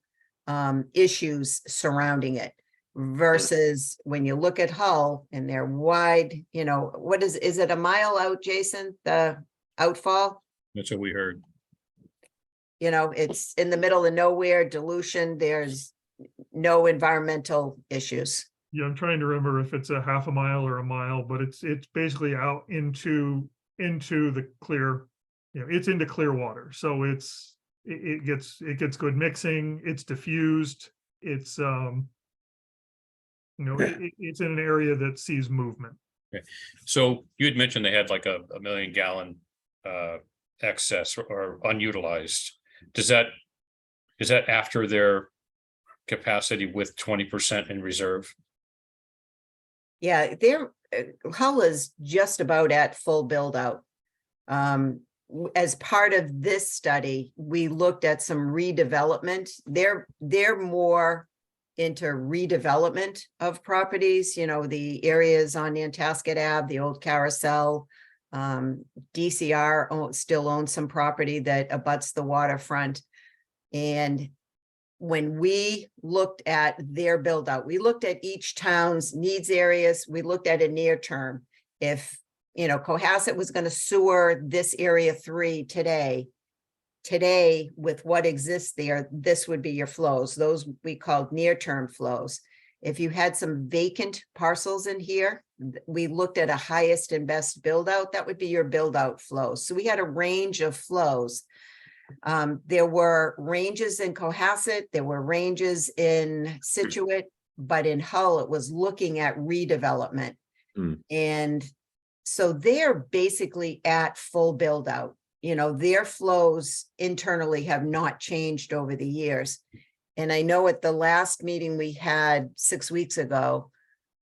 issues surrounding it. Versus when you look at Hull and they're wide, what is it a mile out, Jason, the outfall? That's what we heard. It's in the middle of nowhere, dilution, there's no environmental issues. Yeah, I'm trying to remember if it's a half a mile or a mile, but it's basically out into the clear, it's into clear water. So it gets good mixing, it's diffused, it's it's in an area that sees movement. So you had mentioned they had like a 1 million gallon excess or unutilized. Is that after their capacity with 20% in reserve? Yeah, Hull is just about at full build out. As part of this study, we looked at some redevelopment. They're more into redevelopment of properties, the areas on Nantasket Ave, the old carousel. DCR still owns some property that abuts the waterfront. And when we looked at their build out, we looked at each town's needs areas. We looked at a near term. If, Cohasset was going to sewer this area 3 today with what exists there, this would be your flows. Those we called near-term flows. If you had some vacant parcels in here, we looked at a highest and best build out, that would be your build out flows. So we had a range of flows. There were ranges in Cohasset, there were ranges in Situate, but in Hull, it was looking at redevelopment. And so they're basically at full build out. Their flows internally have not changed over the years. And I know at the last meeting we had 6 weeks ago,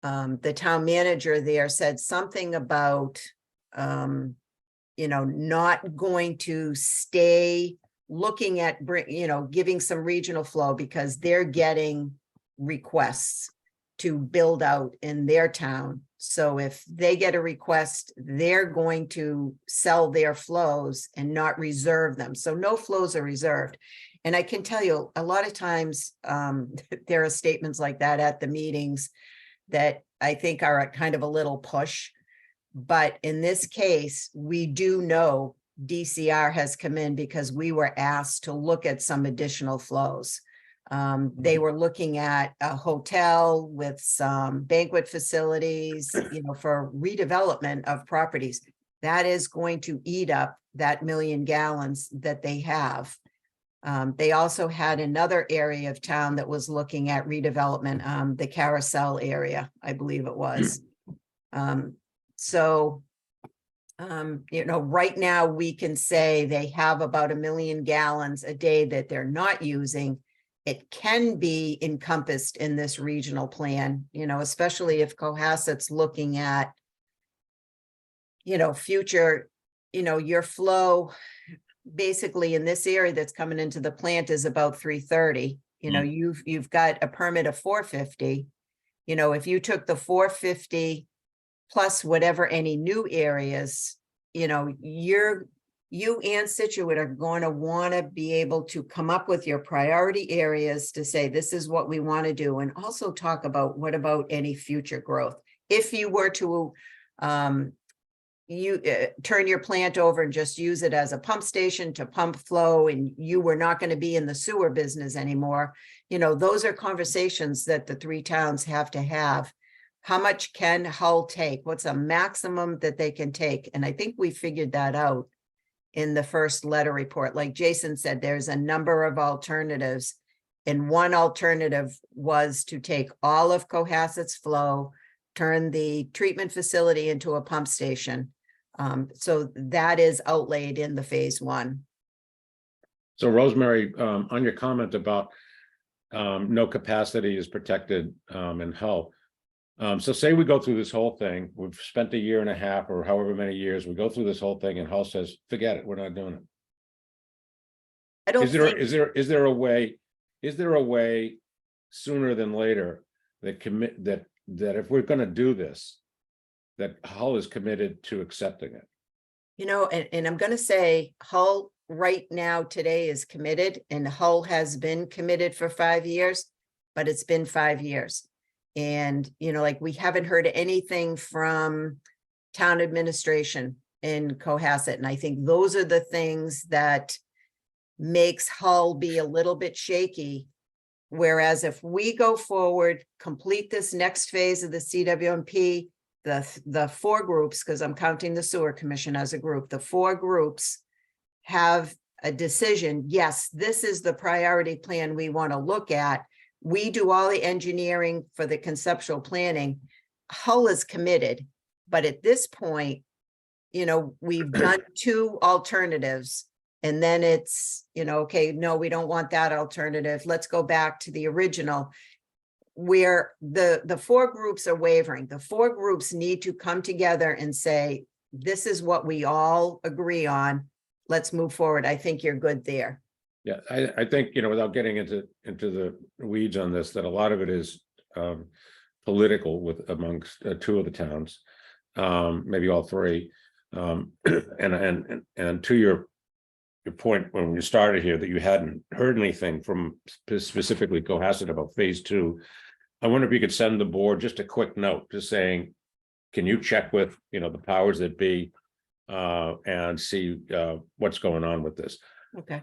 the town manager there said something about, not going to stay looking at, giving some regional flow because they're getting requests. to build out in their town. So if they get a request, they're going to sell their flows and not reserve them. So no flows are reserved. And I can tell you, a lot of times, there are statements like that at the meetings that I think are a kind of a little push. But in this case, we do know DCR has come in because we were asked to look at some additional flows. They were looking at a hotel with some banquet facilities, for redevelopment of properties. That is going to eat up that 1 million gallons that they have. They also had another area of town that was looking at redevelopment, the Carousel area, I believe it was. Right now we can say they have about 1 million gallons a day that they're not using. It can be encompassed in this regional plan, especially if Cohasset's looking at, future, your flow basically in this area that's coming into the plant is about 330. You've got a permit of 450. If you took the 450 plus whatever any new areas, you and Situate are going to want to be able to come up with your priority areas to say, this is what we want to do. And also talk about what about any future growth. If you were to turn your plant over and just use it as a pump station to pump flow, and you were not going to be in the sewer business anymore, those are conversations that the three towns have to have. How much can Hull take? What's a maximum that they can take? And I think we figured that out in the first letter report. Like Jason said, there's a number of alternatives. And one alternative was to take all of Cohasset's flow, turn the treatment facility into a pump station. So that is outlaid in the phase 1. So Rosemary, on your comment about no capacity is protected in Hull. So say we go through this whole thing, we've spent 1.5 years or however many years, we go through this whole thing and Hull says, forget it, we're not doing it. I don't Is there, think, is there a way sooner than later that that if we're gonna do this, that Hull is committed to accepting it? and I'm going to say Hull right now today is committed, and Hull has been committed for 5 years, but it's been 5 years. And, we haven't heard anything from town administration in Cohasset. And I think those are the things that makes Hull be a little bit shaky. Whereas if we go forward, complete this next phase of the CWMP, the 4 groups, because I'm counting the sewer commission as a group, the 4 groups have a decision. Yes, this is the priority plan we want to look at. We do all the engineering for the conceptual planning. Hull is committed, but at this point, we've done 2 alternatives, and then it's, okay, no, we don't want that alternative. Let's go back to the original, where the 4 groups are wavering. The 4 groups need to come together and say, this is what we all agree on. Let's move forward. I think you're good there. Yeah, I think, without getting into the weeds on this, that a lot of it is political with amongst 2 of the towns, maybe all 3. And to your point when we started here, that you hadn't heard anything from specifically Cohasset about phase 2. I wonder if you could send the board just a quick note, just saying, can you check with the powers that be and see what's going on with this? Okay.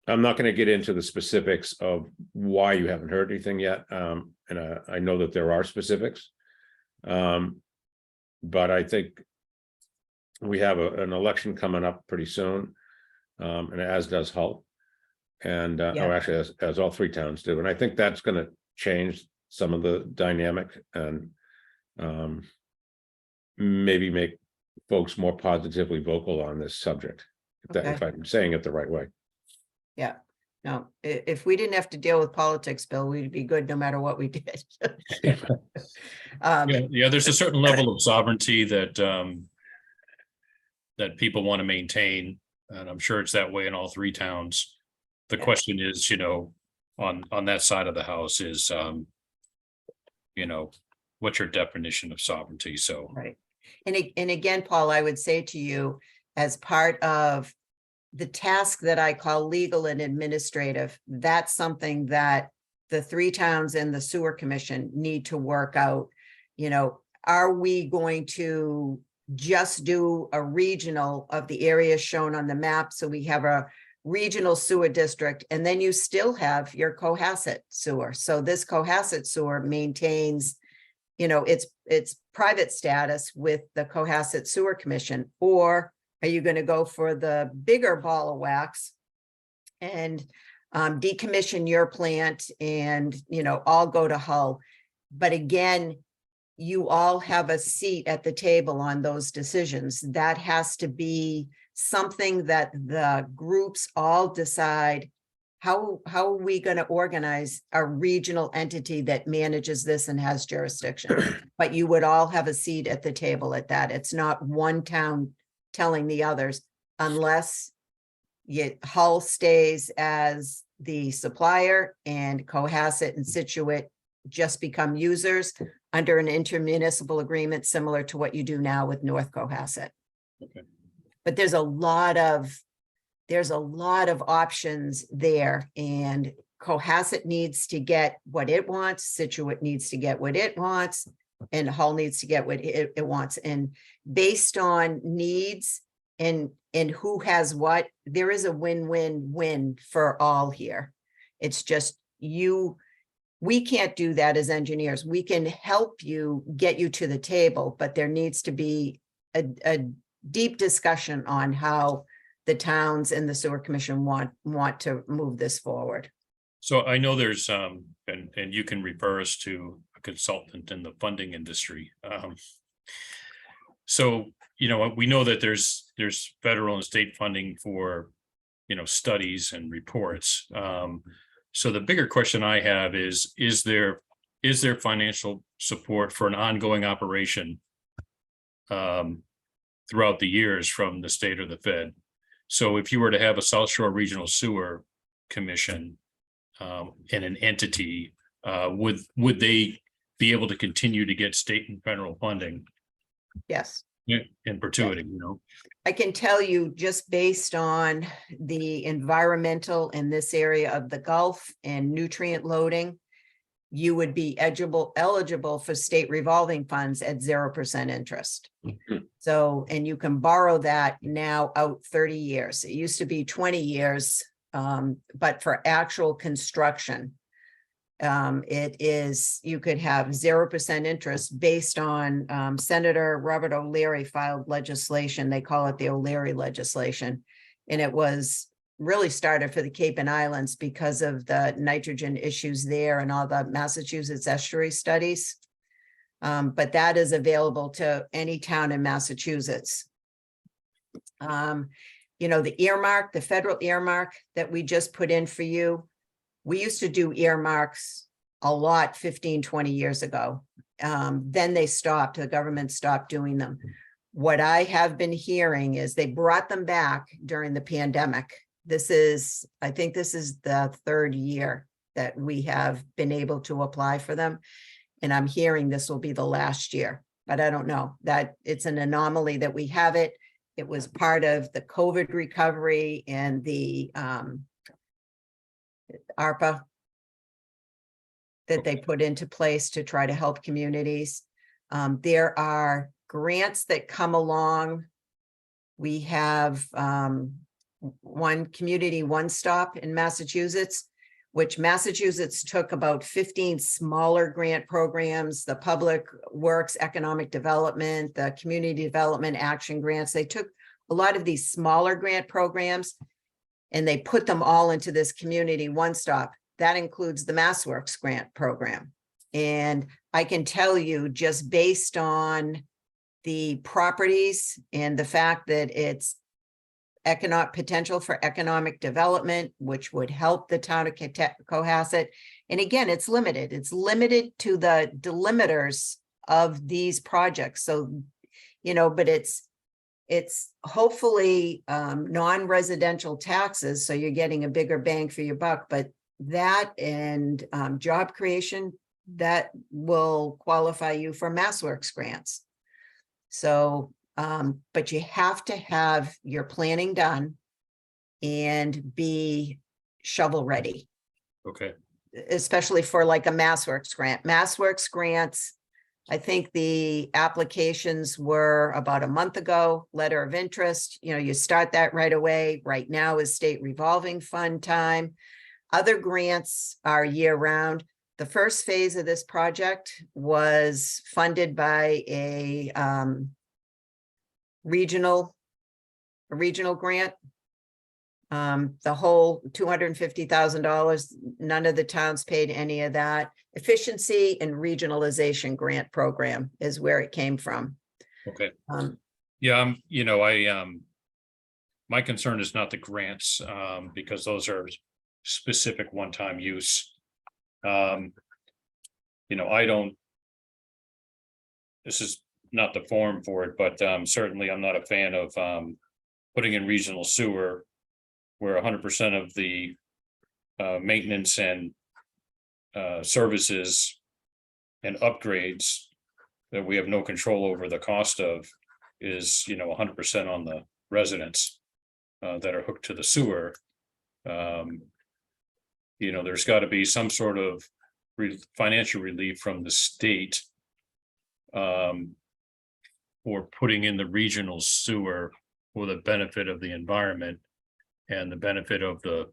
I'm not going to get into the specifics of why you haven't heard anything yet. And I know that there are specifics. But I think we have an election coming up pretty soon, and as does Hull. And Yeah. actually, as all 3 towns do. And I think that's going to change some of the dynamic and maybe make folks more positively vocal on this subject, if I'm saying it the right way. Yeah, no, if we didn't have to deal with politics, Bill, we'd be good no matter what we did. Yeah, there's a certain level of sovereignty that that people want to maintain, and I'm sure it's that way in all 3 towns. The Yeah. question is, on that side of the house is, you know, what's your definition of sovereignty? So, Right. And again, Paul, I would say to you, as part of the task that I call legal and administrative, that's something that the three towns and the sewer commission need to work out. You know, are we going to just do a regional of the areas shown on the map? So we have a regional sewer district, and then you still have your Cohasset sewer. So this Cohasset sewer maintains, you know, its private status with the Cohasset Sewer Commission. Or are you going to go for the bigger ball of wax and decommission your plant and, you know, all go to Hull? But again, you all have a seat at the table on those decisions. That has to be something that the groups all decide. How are we going to organize a regional entity that manages this and has jurisdiction? But you would all have a seat at the table at that. It's not one town telling the others, unless Hull stays as the supplier and Cohasset and Situate just become users under an intermunicipal agreement similar to what you do now with North Cohasset. Okay. But there's a lot of options there, and Cohasset needs to get what it wants, Situate needs to get what it wants, and Hull needs to get what it wants. And based on needs and who has what, there is a win-win-win for all here. It's just we can't do that as engineers. We can help you get you to the table, but there needs to be a deep discussion on how the towns and the sewer commission want to move this forward. so I know there's, and you can refer us to a consultant in the funding industry. So, you know, we know that there's federal and state funding for, you know, studies and reports. So the bigger question I have is there financial support for an ongoing operation throughout the years from the state or the Fed? So if you were to have a South Shore Regional Sewer Commission and an entity, would they be able to continue to get state and federal funding Yes. in perpetuity, you know? I can tell you, just based on the environmental in this area of the Gulf and nutrient loading, you would be eligible for state revolving funds at 0% interest. So, and you can borrow that now out 30 years. It used to be 20 years, but for actual construction, it is, you could have 0% interest based on Senator Robert O'Leary filed legislation. They call it the O'Leary legislation. And it was really started for the Cape and Islands because of the nitrogen issues there and all the Massachusetts estuary studies. But that is available to any town in Massachusetts. You know, the earmark, the federal earmark that we just put in for you, we used to do earmarks a lot 15, 20 years ago. Then they stopped, the government stopped doing them. What I have been hearing is they brought them back during the pandemic. I think this is the third year that we have been able to apply for them. And I'm hearing this will be the last year, but I don't know, that it's an anomaly that we have it. It was part of the COVID recovery and the ARPA that they put into place to try to help communities. There are grants that come along. We have one Community One Stop in Massachusetts, which Massachusetts took about 15 smaller grant programs, the Public Works, Economic Development, the Community Development Action Grants. They took a lot of these smaller grant programs and they put them all into this Community One Stop. That includes the MassWorks grant program. And I can tell you, just based on the properties and the fact that it's economic potential for economic development, which would help the town of Cohasset. And again, it's limited. It's limited to the delimiters of these projects. So, you know, but it's hopefully non-residential taxes. So you're getting a bigger bang for your buck, but that and job creation, that will qualify you for MassWorks grants. So, but you have to have your planning done and be shovel ready, Okay, especially for like a MassWorks grant. MassWorks grants, I think the applications were about a month ago, letter of interest, you start that right away. Right now is state revolving fund time. Other grants are year round. The first phase of this project was funded by a regional grant. The whole $250,000, none of the towns paid any of that. Efficiency and Regionalization Grant Program is where it came from. okay. Um, Yeah, my concern is not the grants, because those are specific one-time use. I don't. This is not the forum for it, but certainly I'm not a fan of putting in regional sewer where 100% of the maintenance and services and upgrades that we have no control over the cost of is, 100% on the residents that are hooked to the sewer. There's got to be some sort of financial relief from the state for putting in the regional sewer for the benefit of the environment and the benefit of the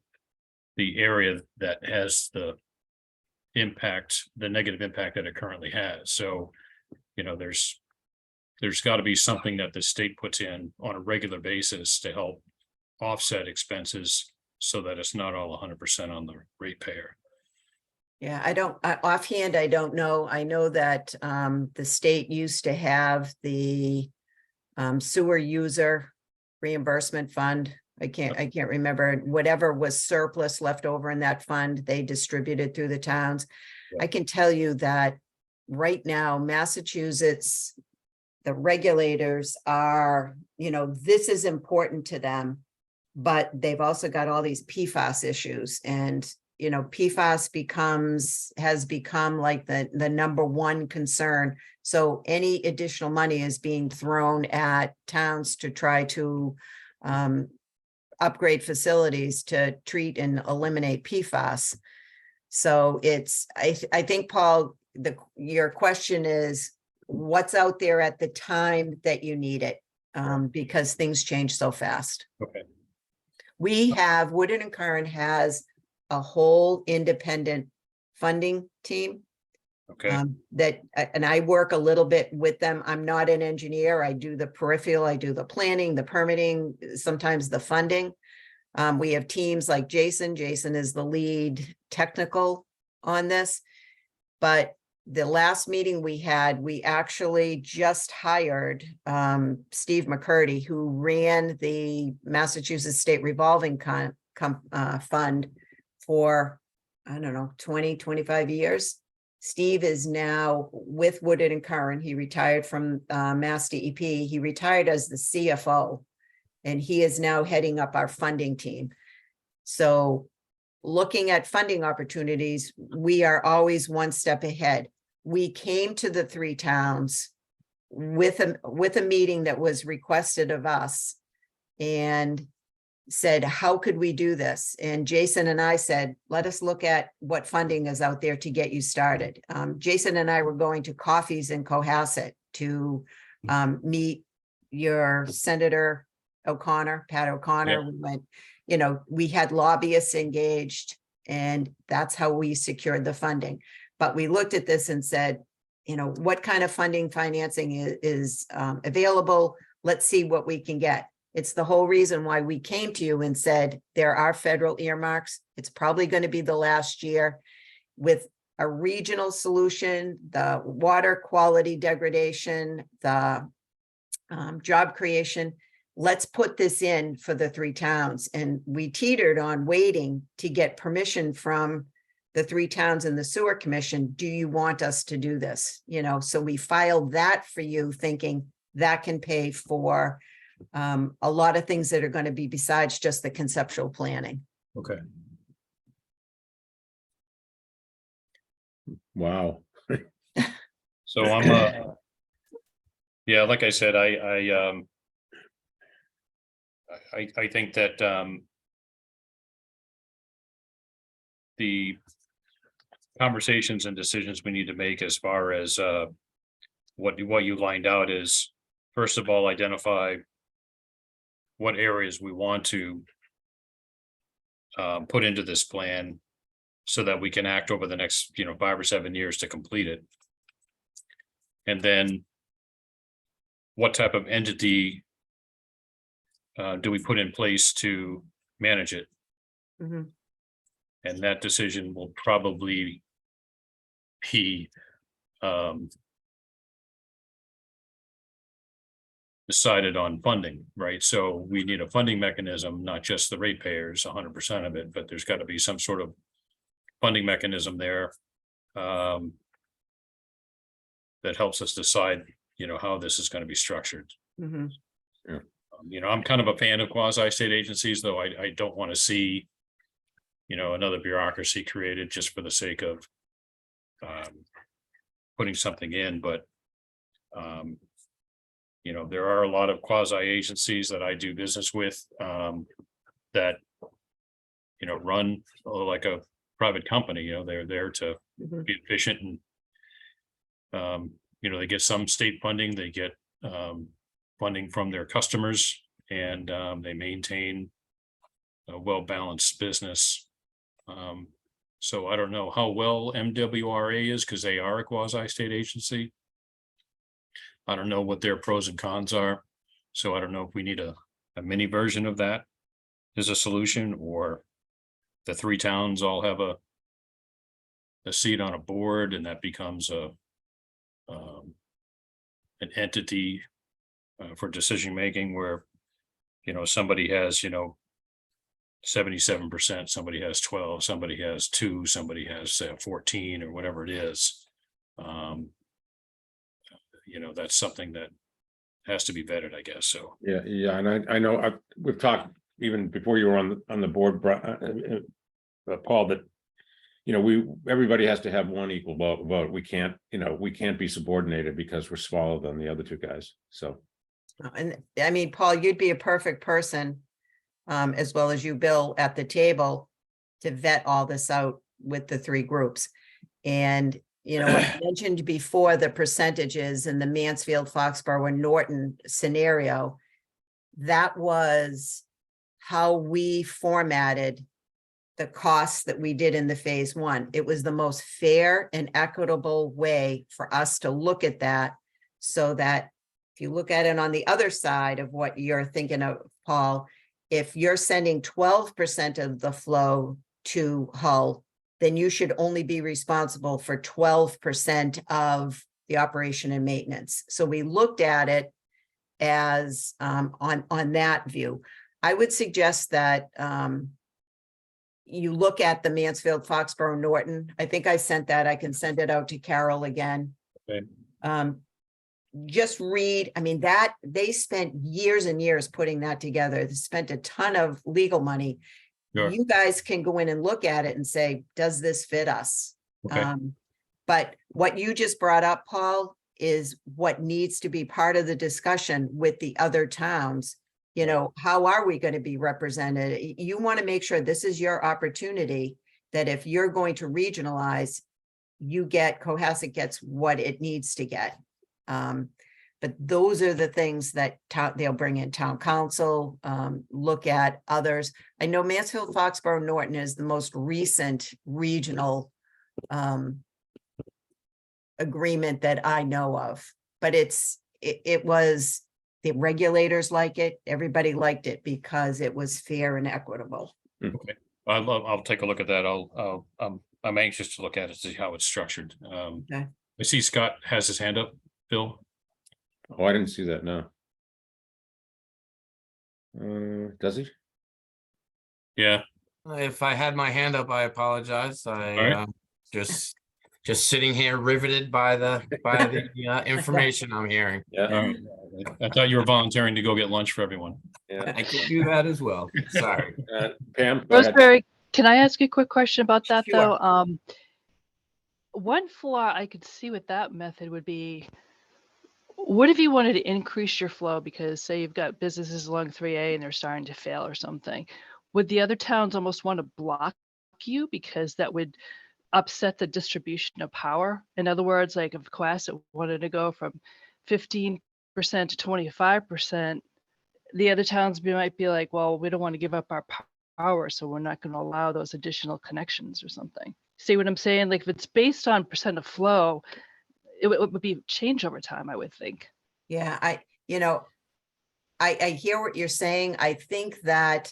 area that has the negative impact that it currently has. So, there's got to be something that the state puts in on a regular basis to help offset expenses so that it's not all 100% on the ratepayer. Yeah, offhand, I don't know. I know that the state used to have the sewer user reimbursement fund. I can't remember, whatever was surplus left over in that fund, they distributed through the towns. Yeah. I can tell you that right now, Massachusetts, the regulators are, this is important to them, but they've also got all these PFAS issues, and PFAS has become like the number one concern. So any additional money is being thrown at towns to try to upgrade facilities to treat and eliminate PFAS. So I think, Paul, your question is what's out there at the time that you need it, because things change so fast. Okay. Woodard and Curran has a whole independent funding team. Okay. And I work a little bit with them. I'm not an engineer. I do the peripheral, I do the planning, the permitting, sometimes the funding. We have teams like Jason. Jason is the lead technical on this. But the last meeting we had, we actually just hired Steve McCurdy, who ran the Massachusetts State Revolving Fund for, 20-25 years. Steve is now with Woodard and Curran. He retired from Mass DEP. He retired as the CFO, and he is now heading up our funding team. So looking at funding opportunities, we are always one step ahead. We came to the three towns with a meeting that was requested of us and said, how could we do this? And Jason and I said, let us look at what funding is out there to get you started. Jason and I were going to coffees in Cohasset to meet your Senator O'Connor, Pat O'Connor. Yeah. We went, we had lobbyists engaged, and that's how we secured the funding. But we looked at this and said, what kind of financing is available? Let's see what we can get. It's the whole reason why we came to you and said, there are federal earmarks. It's probably going to be the last year with a regional solution, the water quality degradation, the job creation. Let's put this in for the three towns. And we teetered on waiting to get permission from the three towns in the sewer commission. Do you want us to do this? So we filed that for you, thinking that can pay for a lot of things that are going to be besides just the conceptual planning. Okay. Wow. So I'm, yeah, like I said, I think that, the conversations and decisions we need to make as far as, what you lined out is, first of all, identify what areas we want to put into this plan so that we can act over the next, 5 or 7 years to complete it. And then what type of entity do we put in place to manage it? Mhm. And that decision will probably be decided on funding, right? So we need a funding mechanism, not just the ratepayers, 100% of it, but there's got to be some sort of funding mechanism there that helps us decide, how this is going to be structured. Mhm. I'm kind of a fan of quasi-state agencies, though I don't want to see, another bureaucracy created just for the sake of putting something in, but there are a lot of quasi agencies that I do business with that run like a private company. They're there to Mhm. be efficient and they get some state funding, they get funding from their customers, and they maintain a well-balanced business. So I don't know how well MWRA is, because they are a quasi-state agency. I don't know what their pros and cons are. So I don't know if we need a mini version of that as a solution, or the 3 towns all have a seat on a board, and that becomes an entity for decision making, where somebody has 77%, somebody has 12, somebody has 2, somebody has 14, or whatever it is. That's something that has to be vetted, I guess. So Yeah, and I know we've talked even before you were on the board, Paul, that everybody has to have one equal vote. We can't be subordinated because we're smaller than the other 2 guys. So And I mean, Paul, you'd be a perfect person, as well as you, Bill, at the table to vet all this out with the 3 groups. And, I mentioned before the percentages in the Mansfield, Foxborough, and Norton scenario. That was how we formatted the costs that we did in the phase 1. It was the most fair and equitable way for us to look at that, so that if you look at it on the other side of what you're thinking of, Paul, if you're sending 12% of the flow to Hull, then you should only be responsible for 12% of the operation and maintenance. So we looked at it as on that view. I would suggest that you look at the Mansfield, Foxborough, Norton. I think I sent that. I can send it out to Carol again. Okay. Just read, I mean, that they spent years and years putting that together. They spent a ton of legal money. Sure. You guys can go in and look at it and say, does this fit us? Okay. But what you just brought up, Paul, is what needs to be part of the discussion with the other towns. How are we going to be represented? You want to make sure this is your opportunity, that if you're going to regionalize, Cohasset gets what it needs to get. But those are the things that they'll bring in town council, look at others. I know Mansfield, Foxborough, Norton is the most recent regional agreement that I know of, but it was, the regulators like it, everybody liked it because it was fair and equitable. I'll take a look at that. I'm anxious to look at it, to see how it's structured. Okay. I see Scott has his hand up. Bill? oh, I didn't see that. No. Does he? Yeah. If I had my hand up, I apologize. right. Just sitting here riveted by the information I'm hearing. Yeah. I thought you were volunteering to go get lunch for everyone. Yeah. I could do that as well. Sorry. Pam, go ahead. Rosemary, can I ask you a quick question about that, Sure. though? one flaw I could see with that method would be, what if you wanted to increase your flow because say you've got businesses along 3A and they're starting to fail or something? Would the other towns almost want to block you because that would upset the distribution of power? In other words, like if Cohasset wanted to go from 15% to 25%, the other towns might be like, well, we don't want to give up our power, so we're not going to allow those additional connections or something. See what I'm saying? Like if it's based on percent of flow, it would be change over time, I would think. Yeah, I hear what you're saying. I think that,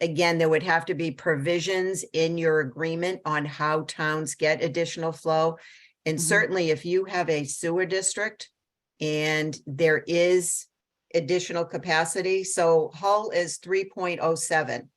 again, there would have to be provisions in your agreement on how towns get additional flow. And Mhm. certainly if you have a sewer district and there is additional capacity, so Hull is 3.07.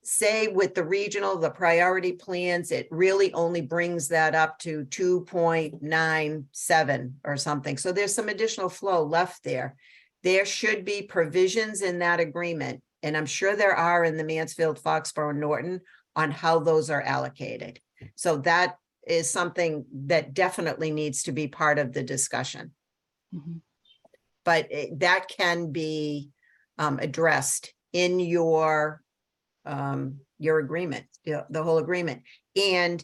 Say with the regional, the priority plans, it really only brings that up to 2.97 or something. So there's some additional flow left there. There should be provisions in that agreement, and I'm sure there are in the Mansfield, Foxborough, Norton, on how those are allocated. So that is something that definitely needs to be part of the discussion. Mhm. But that can be addressed in your agreement, the whole agreement. And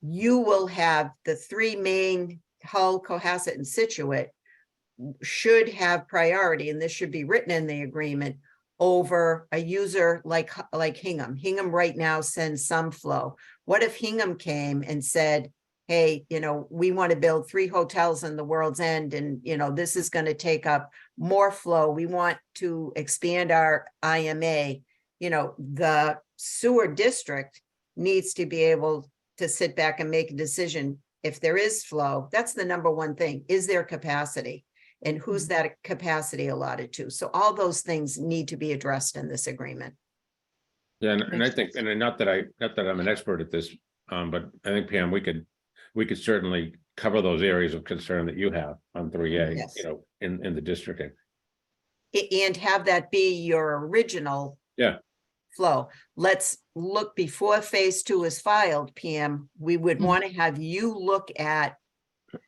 you will have the three main, Hull, Cohasset, and Situate should have priority, and this should be written in the agreement, over a user like Hingham. Hingham right now sends some flow. What if Hingham came and said, hey, we want to build 3 hotels in the World's End, and, this is going to take up more flow. We want to expand our IMA. The sewer district needs to be able to sit back and make a decision. If there is flow, that's the number one thing. Is there capacity? And who's that capacity allotted to? So all those things need to be addressed in this agreement. Yeah, and I Makes think, and not that I'm an expert at this, but I think, Pam, we could certainly cover those areas of concern that you have on 3A, Yes. in the district. And have that be your original Yeah. flow. Let's look before phase 2 is filed, PM. We would Mhm. want to have you look at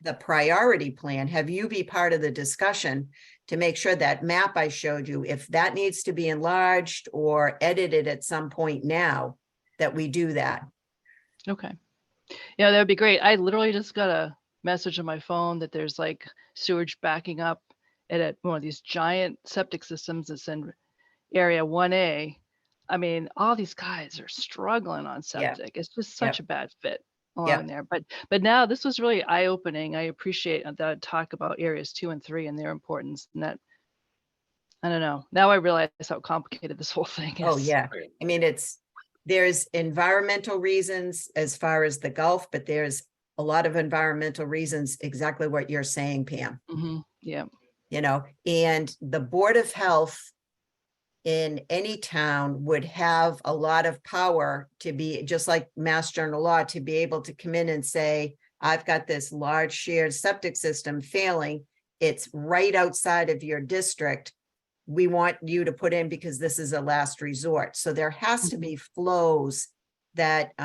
the priority plan, have you be part of the discussion to make sure that map I showed you, if that needs to be enlarged or edited at some point now, that we do that. Okay. Yeah, that would be great. I literally just got a message on my phone that there's like sewage backing up at one of these giant septic systems that's in area 1A. I mean, all these guys are struggling on Yeah. septic. It's just such a bad fit Yep. along there. But now this was really eye-opening. I appreciate that talk about areas 2 and 3 and their importance. And that, I don't know. Now I realize how complicated this whole thing is. Oh, yeah. I mean, there's environmental reasons as far as the Gulf, but there's a lot of environmental reasons, exactly what you're saying, Pam. Mhm. Yeah. And the Board of Health in any town would have a lot of power to be, just like Mass General Law, to be able to come in and say, I've got this large shared septic system failing. It's right outside of your district. We want you to put in because this is a last resort. So there has to be flows that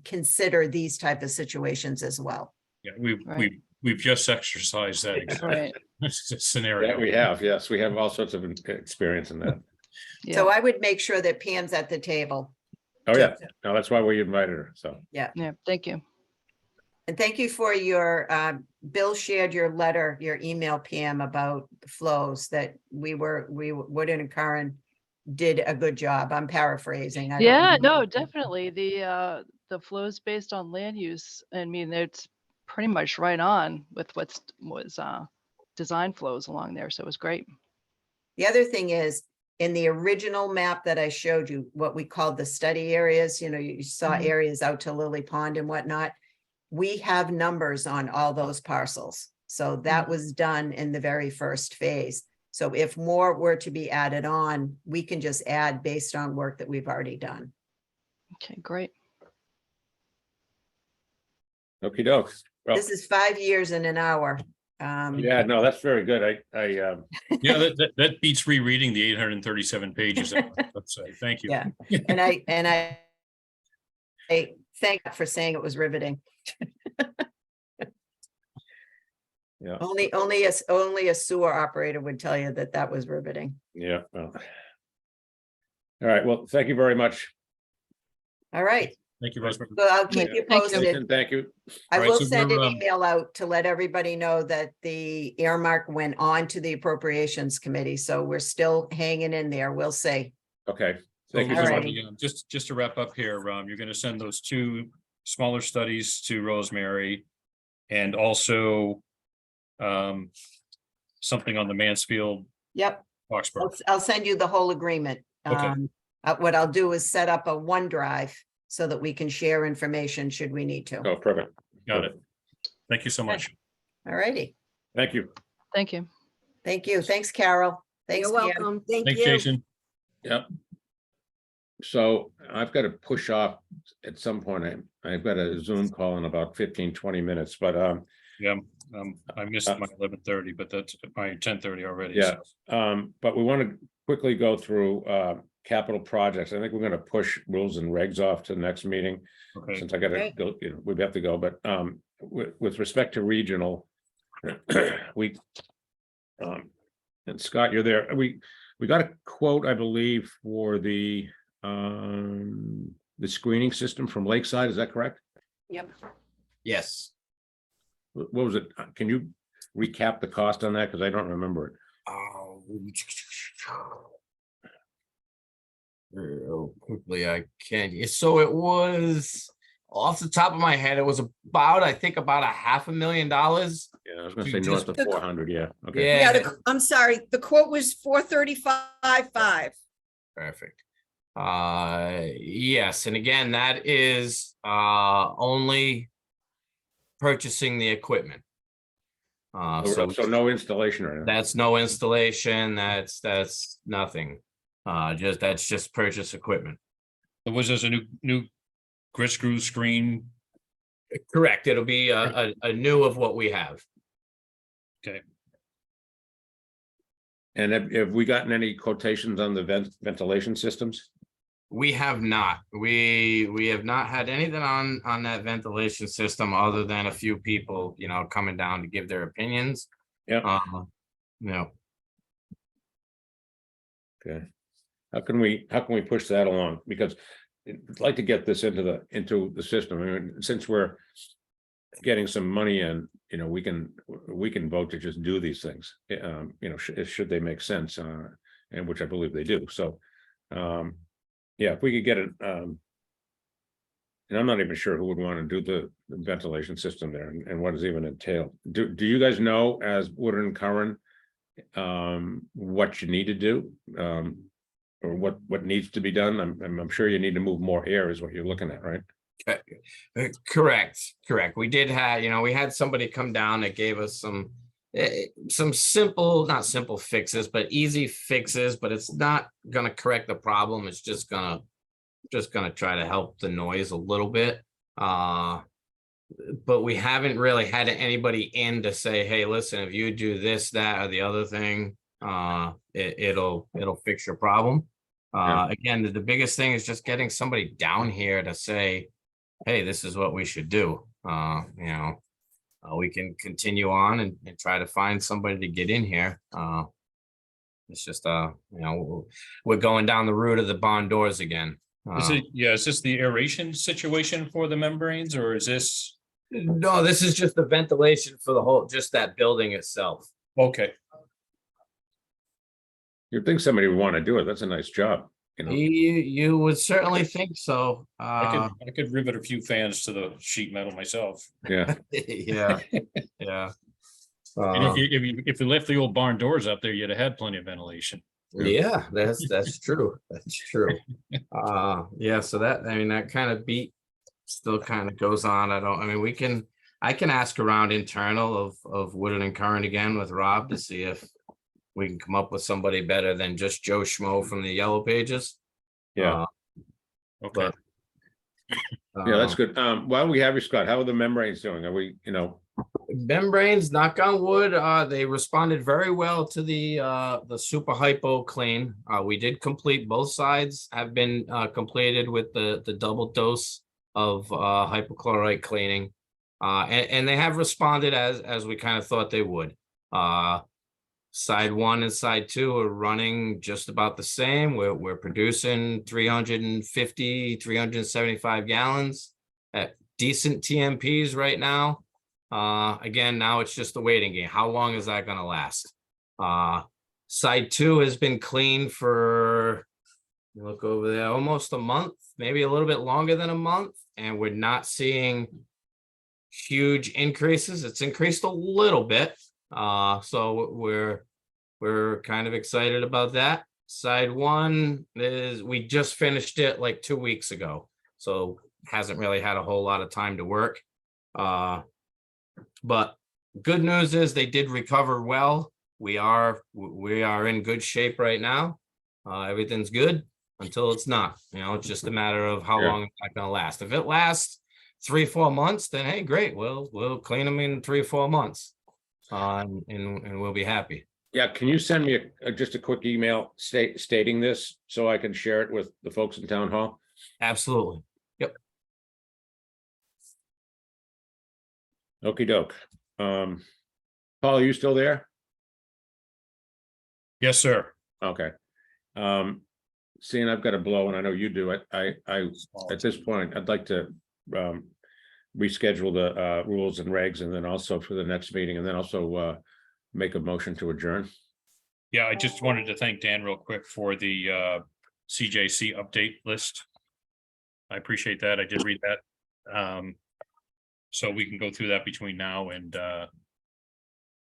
consider these type of situations as well. Yeah, Right. we've just exercised that exact Right. scenario. Yeah, we have. Yes, we have all sorts of experience in that. Yeah. So I would make sure that Pam's at the table. Oh, yeah. No, that's why we invited her. So. Yeah. Thank you. And thank you for your, Bill shared your letter, your email, Pam, about flows that Wood and Curran did a good job. I'm paraphrasing. I don't Yeah, know. no, definitely. The flows based on land use. I mean, it's pretty much right on with was design flows along there. So it was great. The other thing is, in the original map that I showed you, what we called the study areas, you saw Mhm. areas out to Lily Pond and whatnot. We have numbers on all those parcels. So that Mhm. was done in the very first phase. So if more were to be added on, we can just add based on work that we've already done. Okay, great. Okey doke. Well, This is 5 years in an hour. yeah, no, that's very good. Yeah, that beats rereading the 837 pages. Let's say, thank you. Yeah. And I thank God for saying it was riveting. Yeah, Only a sewer operator would tell you that that was riveting. yeah. Well. All right, well, thank you very much. All right, Thank you, Rosemary. so I'll keep you Thank you. posted. Jason, thank you. I Right, will so send we're, an email out to let everybody know that the earmark went on to the appropriations committee, so we're still hanging in there. We'll see. Okay, thank you So, so All much. righty. Just to wrap up here, you're gonna send those two smaller studies to Rosemary. And also something on the Mansfield, Yep, Foxborough. I'll send you the whole agreement. Okay. What I'll do is set up a OneDrive so that we can share information should we need to. Oh, perfect. Got it. Thank you so much. All righty. Thank you. Thank you. Thank you. Thanks, Carol. Thanks, You're Pam. welcome. Thank Thanks, you. Jason. Yep. So I've got to push off at some point. I've got a Zoom call in about 15, 20 minutes, but Yeah, I missed my 11:30, but that's my 10:30 already. Yeah. so- but we want to quickly go through capital projects. I think we're going to push rules and regs off to the next meeting. Okay, Since I gotta Okay. go, we have to go, but with respect to regional. We. And Scott, you're there. We got a quote, I believe, for the screening system from Lakeside, is that correct? Yep. Yes. What was it? Can you recap the cost on that? Because I don't remember it. Quickly, I can. So it was off the top of my head, it was about, I think about $500,000. Yeah, I was gonna You say north just- of 400, yeah, okay. Yeah. I'm sorry, the quote was 435.5. Perfect. Yes, and again, that is only purchasing the equipment. So no installation or anything. That's no installation, that's nothing. That's just purchase equipment. was this a new grit screw screen? Correct, it'll be a new of what we have. And have we gotten any quotations on the ventilation systems? We have not. We have not had anything on that ventilation system other than a few people, coming down to give their opinions. Yeah. No, Okay. How can we push that along? Because I'd like to get this into the system. I mean, since we're getting some money in, we can vote to just do these things. Should they make sense, and which I believe they do. So, yeah, if we could get it, and I'm not even sure who would want to do the ventilation system there and what does even entail. Do you guys know, as Woodard and Curran, what you need to do, or what needs to be done? I'm sure you need to move more air is what you're looking at, right? correct. We did have, we had somebody come down that gave us some simple, not simple fixes, but easy fixes, but it's not gonna correct the problem. It's just gonna try to help the noise a little bit. But we haven't really had anybody in to say, hey, listen, if you do this, that, or the other thing, it'll fix your problem. Yeah. Again, the biggest thing is just getting somebody down here to say, hey, this is what we should do. We can continue on and try to find somebody to get in here. It's just, we're going down the route of the barn doors again. Is this the aeration situation for the membranes, or is this? No, this is just the ventilation for the whole, just that building itself. Okay, You'd think somebody would want to do it. That's a nice job, You would certainly think so. I could rivet a few fans to the sheet metal myself. Yeah. Yeah, yeah. And if you left the old barn doors up there, you'd have had plenty of ventilation. Yeah, that's true. That's true. Yeah, so that kind of beat still kind of goes on. I can ask around internal of Woodard and Curran again with Rob to see if we can come up with somebody better than just Joe Schmo from the Yellow Pages. Yeah. Okay, Yeah, that's good. While we have you, Scott, how are the membranes doing? Are we, Membranes, knock on wood, they responded very well to the super hypo clean. We did complete, both sides have been completed with the double dose of hypochlorite cleaning. And they have responded as we kind of thought they would. Side 1 and side 2 are running just about the same. We're producing 350, 375 gallons at decent TMPs right now. Again, now it's just the waiting game. How long is that gonna last? Side 2 has been clean for, look over there, almost a month, maybe a little bit longer than a month, and we're not seeing huge increases. It's increased a little bit. So we're kind of excited about that. Side 1 is, we just finished it like 2 weeks ago, so hasn't really had a whole lot of time to work. But good news is they did recover well. We are in good shape right now. Everything's good until it's not. It's just a matter of how Yeah. long it's not gonna last. If it lasts 3-4 months, then hey, great. We'll clean them in 3-4 months. And we'll be happy. Yeah, can you send me just a quick email stating this so I can share it with the folks in town hall? Absolutely. Okey doke. Paul, are you still there? Yes, sir. Okay. Seeing I've got to blow, and I know you do it, I at this point, I'd like to reschedule the rules and regs, and then also for the next meeting, and then also make a motion to adjourn. Yeah, I just wanted to thank Dan real quick for the CJC update list. I appreciate that. I did read that. So we can go through that between now and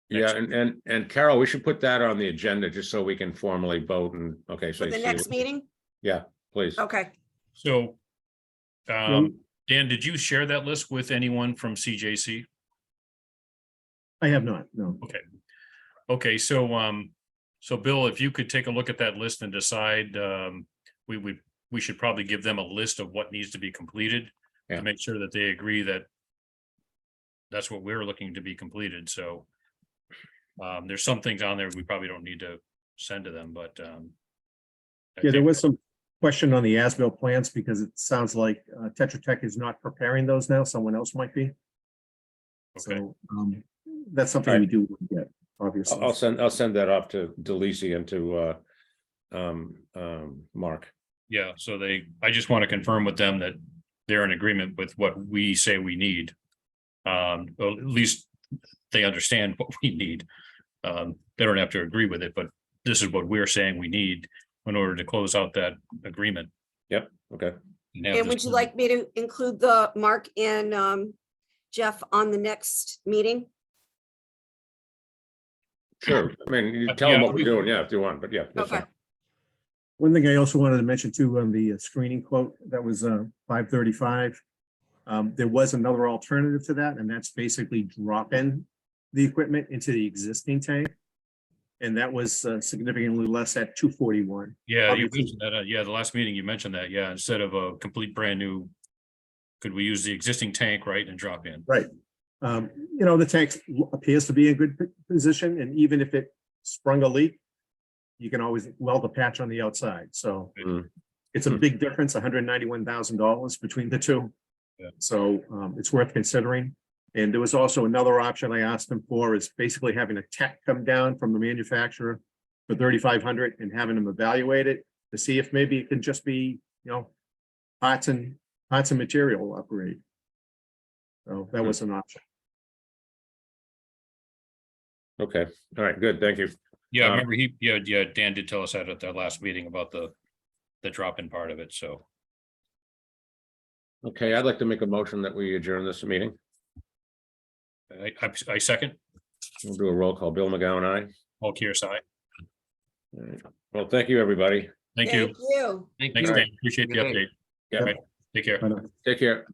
Yeah, and Carol, we should put that on the agenda just so we can formally vote and, okay, so. For the next meeting? Yeah, please. Okay. so. Dan, did you share that list with anyone from CJC? I have not, no. Okay, so Bill, if you could take a look at that list and decide, we should probably give them a list of what needs to be completed. Yeah. To make sure that they agree that that's what we're looking to be completed, so. There's some things on there we probably don't need to send to them, but. I Yeah, there think- was some question on the as-built plans because it sounds like Tetra Tech is not preparing those now. Someone else might be. Okay, So that's something we do get, obviously. I'll send that off to Delisi and to Mark. yeah, so I just want to confirm with them that they're in agreement with what we say we need. Well, at least they understand what we need. They don't have to agree with it, but this is what we're saying we need in order to close out that agreement. Yep, okay. and have And this- would you like me to include the Mark and Jeff on the next meeting? Sure, I mean, you tell them what we're doing, yeah, if you want, but yeah. that's Okay. fine. One thing I also wanted to mention too, on the screening quote, that was $535. There was another alternative to that, and that's basically dropping the equipment into the existing tank. And that was significantly less at $241. Yeah, you obviously- mentioned that, yeah, the last meeting you mentioned that, yeah, instead of a complete brand new. Could we use the existing tank, right, and drop in? The tank appears to be in good position, and even if it sprung a leak, you can always weld a patch on the outside, so Mm. it's a big difference, $191,000 between the two. Yeah. So it's worth considering. And there was also another option I asked them for, is basically having a tech come down from the manufacturer for $3,500 and having them evaluate it to see if maybe it can just be, parts and material upgrade. So that was an option. Okay, all right, good, thank you. Yeah, I Uh, remember Dan did tell us that at their last meeting about the drop-in part of it, so. Okay, I'd like to make a motion that we adjourn this meeting. I second, We'll do a roll call. Bill McGowan, aye. all side. All right. Well, thank you, everybody. Thank you. Thank you. Thank Thanks, you. Dan. Appreciate the Good night. update. Yeah. Right, take care. Bye now. Take care.